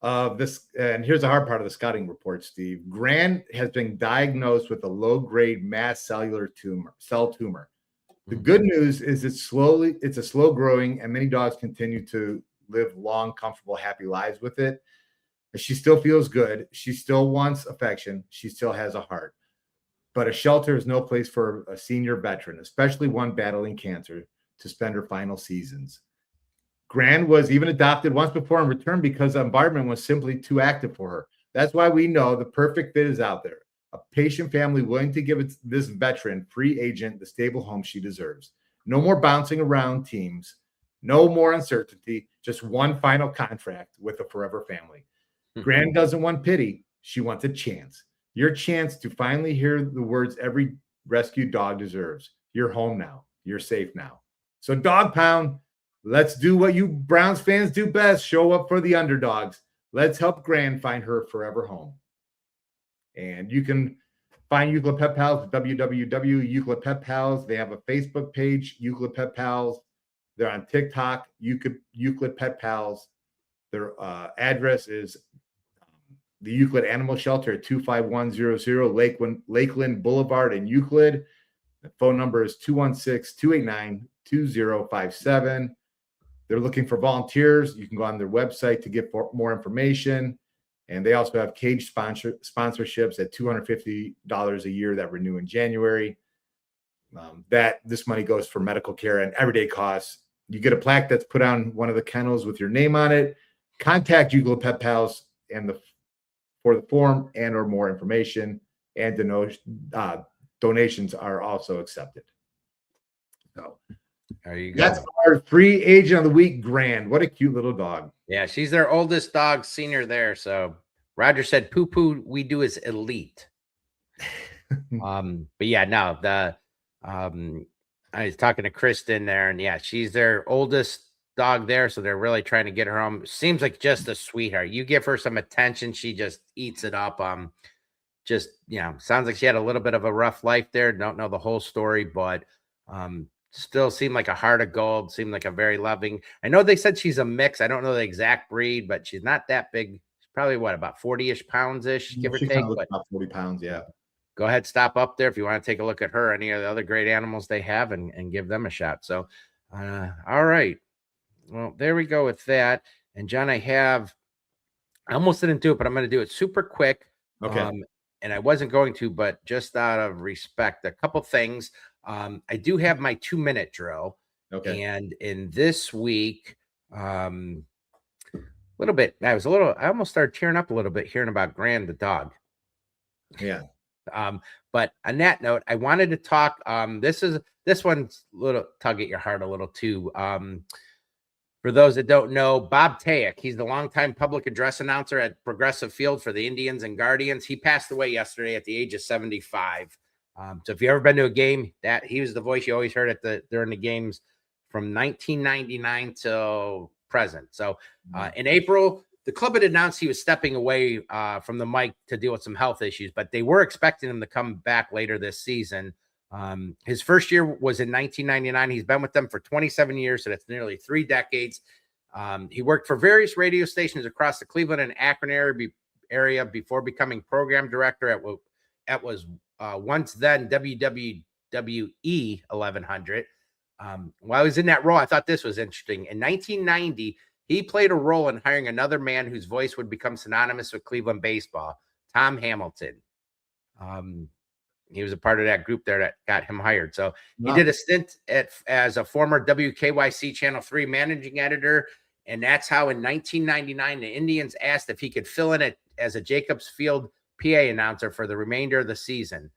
Speaker 3: of this, and here's the hard part of the scouting report, Steve. Grand has been diagnosed with a low-grade mast cell tumor. The good news is it's a slow growing, and many dogs continue to live long, comfortable, happy lives with it. But she still feels good. She still wants affection. She still has a heart. But a shelter is no place for a senior veteran, especially one battling cancer, to spend her final seasons. Grand was even adopted once before and returned because the environment was simply too active for her. That's why we know the perfect fit is out there. A patient family willing to give this veteran free agent the stable home she deserves. No more bouncing around teams. No more uncertainty. Just one final contract with a forever family. Grand doesn't want pity. She wants a chance. Your chance to finally hear the words every rescued dog deserves. You're home now. You're safe now. So Dog Pound, let's do what you Browns fans do best. Show up for the underdogs. Let's help Grand find her forever home. And you can find Euclid Pet Pals at www.euclid Pet Pals. They have a Facebook page, Euclid Pet Pals. They're on TikTok, Euclid Pet Pals. Their address is the Euclid Animal Shelter at 25100 Lakeland Boulevard in Euclid. The phone number is 216-289-2057. They're looking for volunteers. You can go on their website to get more information. And they also have cage sponsorships at $250 a year that renew in January. That this money goes for medical care and everyday costs. You get a plaque that's put on one of the kennels with your name on it. Contact Ugolo Pet Pals for the form and or more information. And donations are also accepted. So
Speaker 2: there you go.
Speaker 3: That's our free agent of the week, Grand. What a cute little dog.
Speaker 2: Yeah, she's their oldest dog, senior there. So Roger said Poo Poo We Do is elite. But yeah, no, I was talking to Kristen there, and yeah, she's their oldest dog there, so they're really trying to get her home. Seems like just a sweetheart. You give her some attention, she just eats it up. Just, you know, sounds like she had a little bit of a rough life there. Don't know the whole story, but still seemed like a heart of gold, seemed like a very loving. I know they said she's a mix. I don't know the exact breed, but she's not that big. She's probably about 40-ish pounds-ish, give or take. But
Speaker 3: about 40 pounds, yeah.
Speaker 2: Go ahead, stop up there if you want to take a look at her, any of the other great animals they have, and give them a shot. So, all right. Well, there we go with that. And John, I almost didn't do it, but I'm going to do it super quick.
Speaker 3: Okay.
Speaker 2: And I wasn't going to, but just out of respect, a couple things. I do have my 2-minute drill.
Speaker 3: Okay.
Speaker 2: And in this week, I almost started tearing up a little bit hearing about Grand the dog.
Speaker 3: Yeah.
Speaker 2: But on that note, I wanted to talk. This one's a little tug at your heart a little too. For those that don't know, Bob Tayek, he's the longtime public address announcer at Progressive Field for the Indians and Guardians. He passed away yesterday at the age of 75. So if you've ever been to a game, that he was the voice you always heard during the games from 1999 till present. So in April, the club had announced he was stepping away from the mic to deal with some health issues, but they were expecting him to come back later this season. His first year was in 1999. He's been with them for 27 years, so that's nearly 3 decades. He worked for various radio stations across the Cleveland and Akron area before becoming program director at was once then WWE 1100. While he was in that role, I thought this was interesting. In 1990, he played a role in hiring another man whose voice would become synonymous with Cleveland baseball, Tom Hamilton. He was a part of that group there that got him hired. So he did a stint as a former WKYC Channel 3 managing editor. And that's how in 1999, the Indians asked if he could fill in as a Jacobs Field PA announcer for the remainder of the season.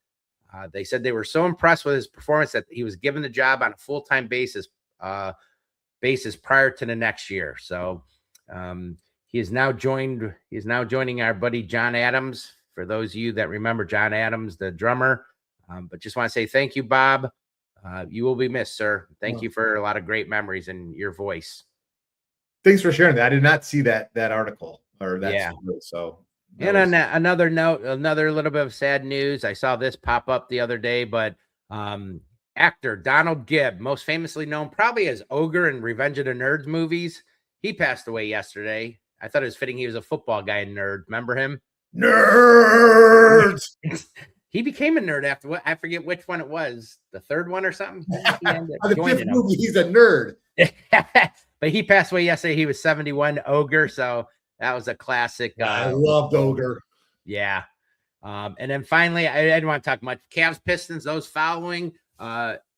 Speaker 2: They said they were so impressed with his performance that he was given the job on a full-time basis prior to the next year. So he is now joining our buddy John Adams. For those of you that remember John Adams, the drummer, but just want to say thank you, Bob. You will be missed, sir. Thank you for a lot of great memories and your voice.
Speaker 3: Thanks for sharing that. I did not see that article or that.
Speaker 2: Yeah.
Speaker 3: Story, so.
Speaker 2: And on another note, another little bit of sad news. I saw this pop up the other day, but actor Donald Gibb, most famously known probably as Ogre in Revenge of the Nerds movies, he passed away yesterday. I thought it was fitting he was a football guy and nerd. Remember him?
Speaker 3: Nerds.
Speaker 2: He became a nerd after I forget which one it was, the third one or something.
Speaker 3: The 5th movie, he's a nerd.
Speaker 2: But he passed away yesterday. He was 71, Ogre. So that was a classic.
Speaker 3: I loved Ogre.
Speaker 2: Yeah. And then finally, I didn't want to talk much. Cavs, Pistons, those following.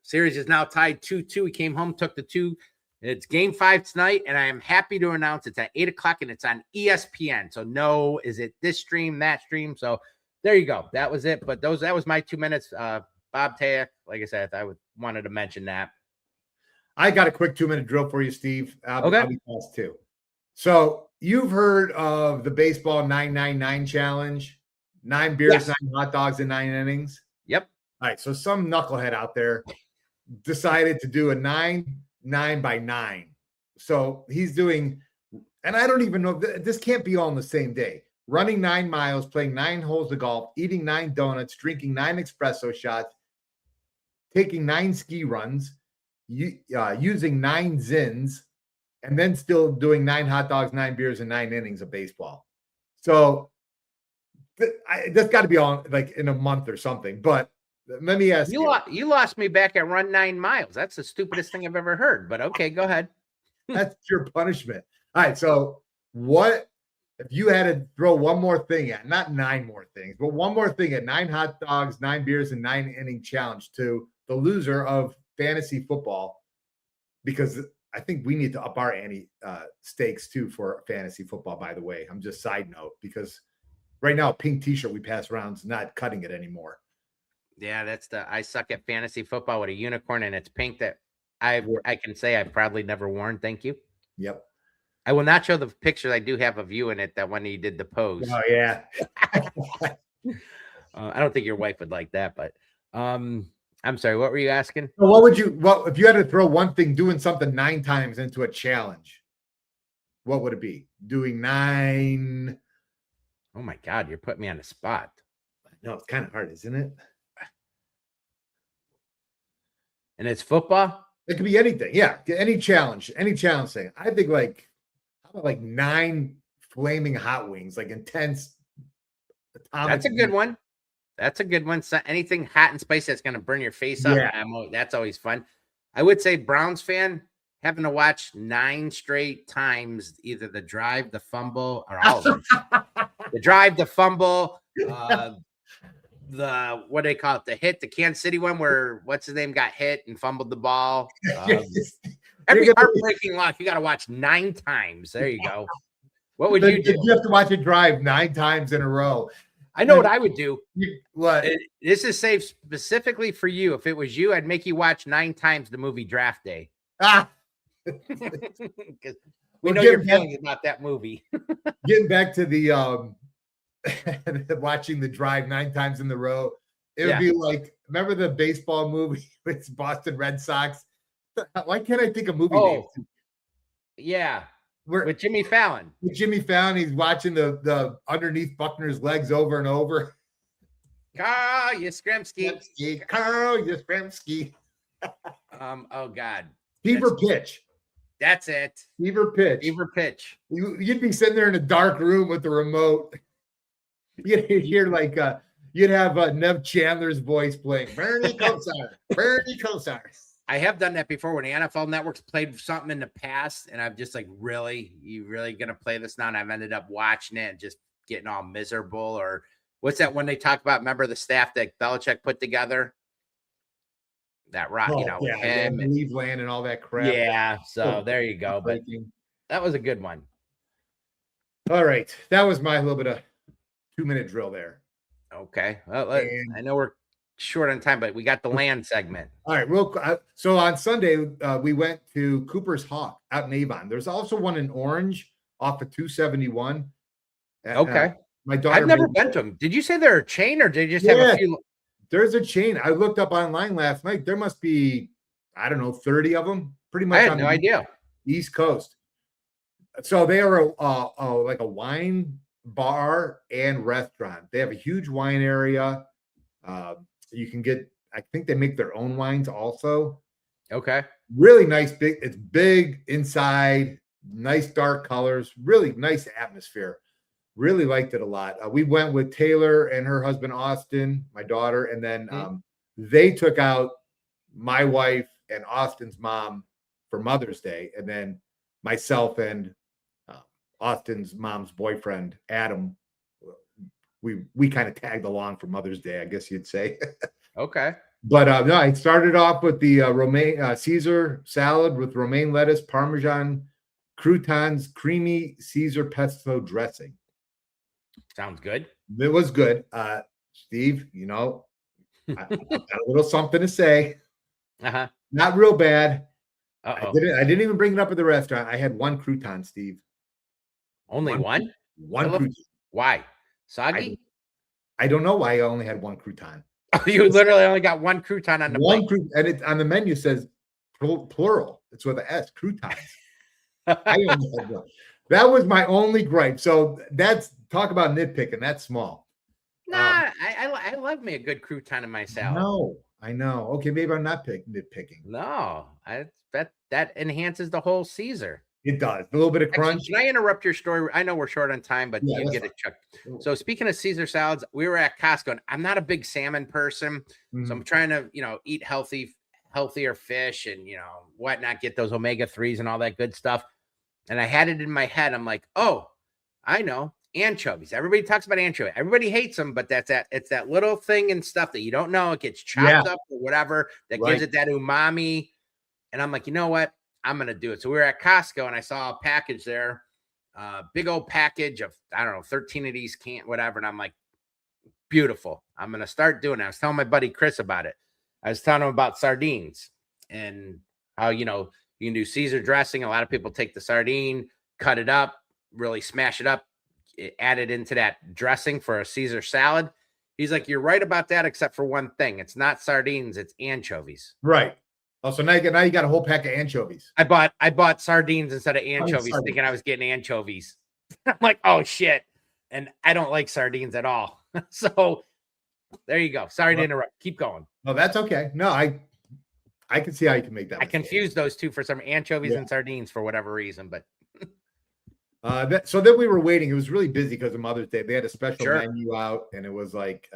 Speaker 2: Series is now tied 2-2. We came home, took the 2. It's game 5 tonight, and I am happy to announce it's at 8:00 and it's on ESPN. So no, is it this stream, that stream? So there you go. That was it. But that was my 2 minutes. Bob Tayek, like I said, I wanted to mention that.
Speaker 3: I got a quick 2-minute drill for you, Steve.
Speaker 2: Okay.
Speaker 3: I'll be fast too. So you've heard of the baseball 999 challenge, 9 beers,
Speaker 2: Yes.
Speaker 3: 9 hot dogs in 9 innings.
Speaker 2: Yep.
Speaker 3: All right. So some knucklehead out there decided to do a 9-9-by-9. So he's doing, and I don't even know, this can't be all in the same day. Running 9 miles, playing 9 holes of golf, eating 9 donuts, drinking 9 espresso shots, taking 9 ski runs, using 9 Zins, and then still doing 9 hot dogs, 9 beers, and 9 innings of baseball. So that's got to be on like in a month or something. But let me ask you.
Speaker 2: You lost me back at run 9 miles. That's the stupidest thing I've ever heard. But okay, go ahead.
Speaker 3: That's your punishment. All right. So what If you had to throw one more thing at, not 9 more things, but one more thing at 9 hot dogs, 9 beers, and 9-inning challenge to the loser of fantasy football, because I think we need to up our stakes too for fantasy football, by the way. I'm just side note, because right now a pink t-shirt we pass around is not cutting it anymore.
Speaker 2: Yeah, that's I suck at fantasy football with a unicorn and it's pink that I can say I've probably never worn. Thank you.
Speaker 3: Yep.
Speaker 2: I will not show the picture I do have of you in it, that when he did the pose.
Speaker 3: Oh, yeah.
Speaker 2: I don't think your wife would like that, but I'm sorry, what were you asking?
Speaker 3: Well, if you had to throw one thing, doing something 9 times into a challenge, what would it be? Doing 9.
Speaker 2: Oh my God, you're putting me on the spot.
Speaker 3: No, it's kind of hard, isn't it?
Speaker 2: And it's football?
Speaker 3: It could be anything. Yeah. Any challenge thing. I think how about 9 flaming hot wings, intense.
Speaker 2: That's a good one. That's a good one. So anything hot and spicy that's going to burn your face up.
Speaker 3: Yeah.
Speaker 2: That's always fun. I would say Browns fan, having to watch 9 straight times, either the drive, the fumble, or all of them. The drive, the fumble, the what do they call it? The hit, the Kansas City one where what's his name got hit and fumbled the ball. Every heartbreaking loss you got to watch 9 times. There you go. What would you do?
Speaker 3: You have to watch it drive 9 times in a row.
Speaker 2: I know what I would do.
Speaker 3: What?
Speaker 2: This is saved specifically for you. If it was you, I'd make you watch 9 times the movie Draft Day. Because we know your feelings about that movie.
Speaker 3: Getting back to the watching the drive 9 times in the row, it would be remember the baseball movie with Boston Red Sox? Why can't I think of movie names?
Speaker 2: Yeah. With Jimmy Fallon.
Speaker 3: With Jimmy Fallon, he's watching the underneath Buckner's legs over and over.
Speaker 2: Carl Yastrzemski.
Speaker 3: Carl Yastrzemski.
Speaker 2: Oh God.
Speaker 3: Fever pitch.
Speaker 2: That's it.
Speaker 3: Fever pitch.
Speaker 2: Fever pitch.
Speaker 3: You'd be sitting there in a dark room with the remote. You'd hear you'd have Nev Chandler's voice playing. Bernie Kosar. Bernie Kosar.
Speaker 2: I have done that before when the NFL Network's played something in the past, and I'm just like, really? You really gonna play this now? And I've ended up watching it and just getting all miserable. Or what's that one they talk about? Remember the staff that Belichick put together? That
Speaker 3: him and Cleveland and all that crap.
Speaker 2: Yeah, so there you go. But that was a good one.
Speaker 3: All right, that was my little bit of 2-minute drill there.
Speaker 2: Okay, well, I know we're short on time, but we got the land segment.
Speaker 3: All right, real quick. So on Sunday, we went to Cooper's Hawk out in Avon. There's also one in Orange off of 271.
Speaker 2: Okay.
Speaker 3: My daughter.
Speaker 2: I've never been to them. Did you say they're a chain or did you just have a few?
Speaker 3: There's a chain. I looked up online last night. There must be, 30 of them. Pretty much.
Speaker 2: I had no idea.
Speaker 3: East Coast. So they are like a wine bar and restaurant. They have a huge wine area. You can get, I think they make their own wines also.
Speaker 2: Okay.
Speaker 3: Really nice, big. It's big inside, nice dark colors, really nice atmosphere. Really liked it a lot. We went with Taylor and her husband, Austin, my daughter, and then they took out my wife and Austin's mom for Mother's Day. And then myself and Austin's mom's boyfriend, Adam, we kind of tagged along for Mother's Day, I guess you'd say.
Speaker 2: Okay.
Speaker 3: But no, I started off with the romaine Caesar salad with romaine lettuce, Parmesan, croutons, creamy Caesar pesto dressing.
Speaker 2: Sounds good.
Speaker 3: It was good. Steve, I got a little something to say.
Speaker 2: Uh-huh.
Speaker 3: Not real bad.
Speaker 2: Uh-oh.
Speaker 3: I didn't even bring it up at the restaurant. I had 1 crouton, Steve.
Speaker 2: Only one?
Speaker 3: One crouton.
Speaker 2: Why? Soggy?
Speaker 3: I don't know why I only had 1 crouton.
Speaker 2: Oh, you literally only got 1 crouton on the plate.
Speaker 3: And it on the menu says plural. It's with an S, croutons. I only had 1. That was my only gripe. So that's talk about nitpicking. That's small.
Speaker 2: Nah, I love me a good crouton in my salad.
Speaker 3: No, I know. Okay, maybe I'm not nitpicking.
Speaker 2: No, that enhances the whole Caesar.
Speaker 3: It does. A little bit of crunch.
Speaker 2: Actually, can I interrupt your story? I know we're short on time, but you get it checked. So speaking of Caesar salads, we were at Costco, and I'm not a big salmon person. So I'm trying to, eat healthier fish and, whatnot, get those omega-3s and all that good stuff. And I had it in my head. I'm like, oh, I know. Anchovies. Everybody talks about anchovy. Everybody hates them, but it's that little thing and stuff that you don't know. It gets chopped up or whatever that gives it that umami. And I'm like, you know what? I'm going to do it. So we were at Costco and I saw a package there, big old package of, I don't know, 13 of these whatever. And I'm like, beautiful. I'm going to start doing it. I was telling my buddy Chris about it. I was telling him about sardines and how, you can do Caesar dressing. A lot of people take the sardine, cut it up, really smash it up, add it into that dressing for a Caesar salad. He's like, you're right about that, except for one thing. It's not sardines, it's anchovies.
Speaker 3: Right. Oh, so now you got a whole pack of anchovies.
Speaker 2: I bought sardines instead of anchovies, thinking I was getting anchovies. I'm like, oh shit. And I don't like sardines at all. So there you go. Sorry to interrupt. Keep going.
Speaker 3: No, that's okay. No, I can see how you can make that.
Speaker 2: I confused those two for some anchovies and sardines for whatever reason, but
Speaker 3: so then we were waiting. It was really busy because of Mother's Day. They had a special menu out, and it was like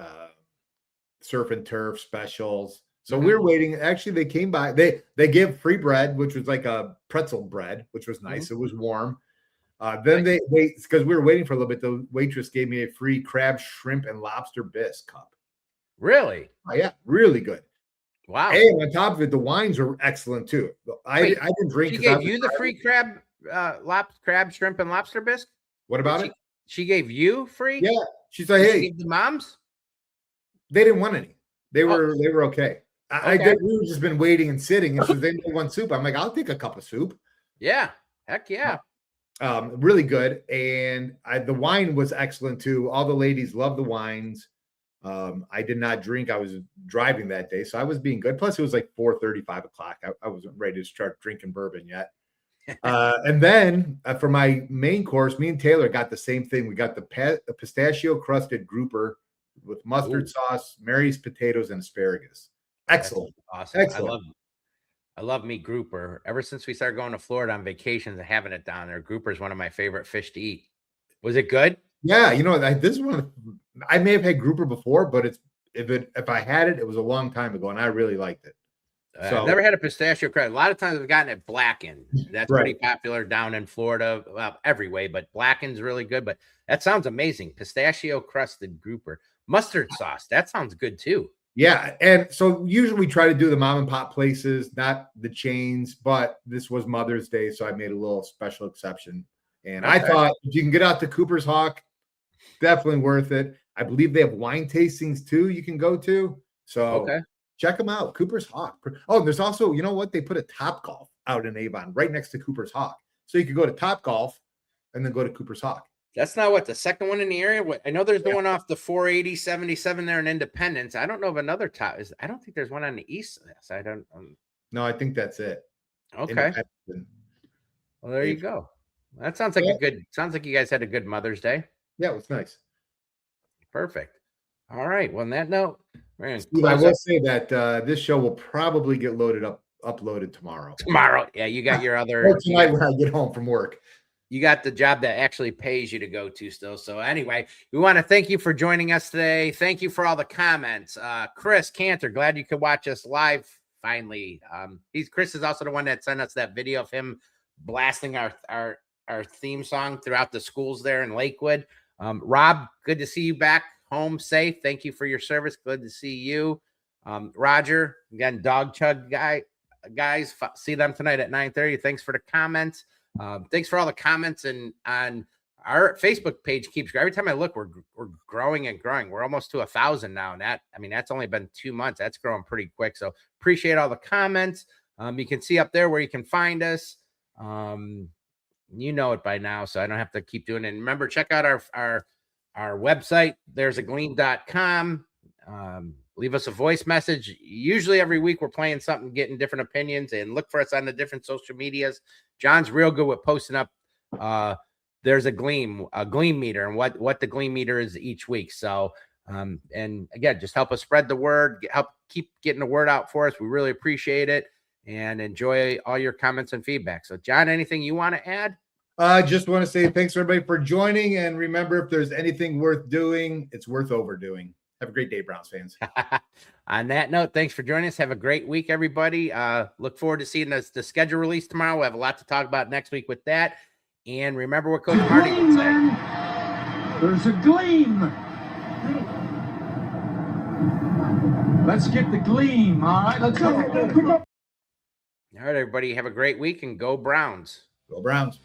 Speaker 3: surf and turf specials. So we were waiting. Actually, they came by. They give free bread, which was like a pretzel bread, which was nice. It was warm. Then they because we were waiting for a little bit. The waitress gave me a free crab, shrimp, and lobster bisque cup.
Speaker 2: Really?
Speaker 3: Oh, yeah, really good.
Speaker 2: Wow.
Speaker 3: And on top of it, the wines were excellent too. I didn't drink.
Speaker 2: She gave you the free crab, shrimp, and lobster bisque.
Speaker 3: What about it?
Speaker 2: She gave you free.
Speaker 3: Yeah, she's like, hey,
Speaker 2: the moms.
Speaker 3: They didn't want any. They were okay. We were just been waiting and sitting, and so they didn't want soup. I'm like, I'll take a cup of soup.
Speaker 2: Yeah, heck yeah.
Speaker 3: Really good, and the wine was excellent too. All the ladies loved the wines. I did not drink. I was driving that day, so I was being good. Plus, it was like 4:30, 5 o'clock. I wasn't ready to start drinking bourbon yet. And then for my main course, me and Taylor got the same thing. We got the pistachio crusted grouper with mustard sauce, Mary's potatoes, and asparagus. Excellent.
Speaker 2: That's awesome.
Speaker 3: Excellent.
Speaker 2: I love meat grouper. Ever since we started going to Florida on vacations and having it down there, grouper is one of my favorite fish to eat. Was it good?
Speaker 3: Yeah, this is one. I may have had grouper before, but if I had it, it was a long time ago, and I really liked it. So,
Speaker 2: I've never had a pistachio crust. A lot of times I've gotten it blackened. That's pretty popular down in Florida, every way. But blackened's really good. But that sounds amazing. Pistachio crusted grouper, mustard sauce. That sounds good too.
Speaker 3: Yeah, and so usually we try to do the mom and pop places, not the chains. But this was Mother's Day, so I made a little special exception. And I thought if you can get out to Cooper's Hawk, definitely worth it. I believe they have wine tastings too you can go to. So check them out. Cooper's Hawk. Oh, there's also, you know what? They put a Top Golf out in Avon right next to Cooper's Hawk. So you could go to Top Golf and then go to Cooper's Hawk.
Speaker 2: That's not the second one in the area. I know there's the one off the 480-77 there in Independence. I don't know if another top is. I don't think there's one on the east side.
Speaker 3: No, I think that's it.
Speaker 2: Okay. Well, there you go. That sounds like sounds like you guys had a good Mother's Day.
Speaker 3: Yeah, it was nice.
Speaker 2: Perfect. All right. Well, on that note,
Speaker 3: Steve, I will say that this show will probably get uploaded tomorrow.
Speaker 2: Tomorrow. Yeah, you got your other
Speaker 3: tonight when I get home from work.
Speaker 2: You got the job that actually pays you to go to still. So anyway, we want to thank you for joining us today. Thank you for all the comments. Chris Cantor, glad you could watch us live finally. Chris is also the one that sent us that video of him blasting our theme song throughout the schools there in Lakewood. Rob, good to see you back home safe. Thank you for your service. Good to see you. Roger, again, Dog Chug guys, see them tonight at 9:30. Thanks for the comments. Thanks for all the comments and on our Facebook page keeps growing. Every time I look, we're growing and growing. We're almost to 1,000 now. And that's only been 2 months. That's growing pretty quick. So appreciate all the comments. You can see up there where you can find us. You know it by now, so I don't have to keep doing it. And remember, check out our website. There's a gleam.com. Leave us a voice message. Usually every week we're playing something, getting different opinions, and look for us on the different social medias. John's real good with posting up. There's a Gleam Meter and what the Gleam Meter is each week. So, and again, just help us spread the word, help keep getting the word out for us. We really appreciate it and enjoy all your comments and feedback. So John, anything you want to add?
Speaker 3: I just want to say thanks everybody for joining. And remember, if there's anything worth doing, it's worth overdoing. Have a great day, Browns fans.
Speaker 2: On that note, thanks for joining us. Have a great week, everybody. Look forward to seeing the schedule release tomorrow. We'll have a lot to talk about next week with that. And remember what Coach Marty would say.
Speaker 4: There's a gleam. Let's get the gleam. All right, let's go.
Speaker 2: All right, everybody, have a great week and go Browns.
Speaker 3: Go Browns.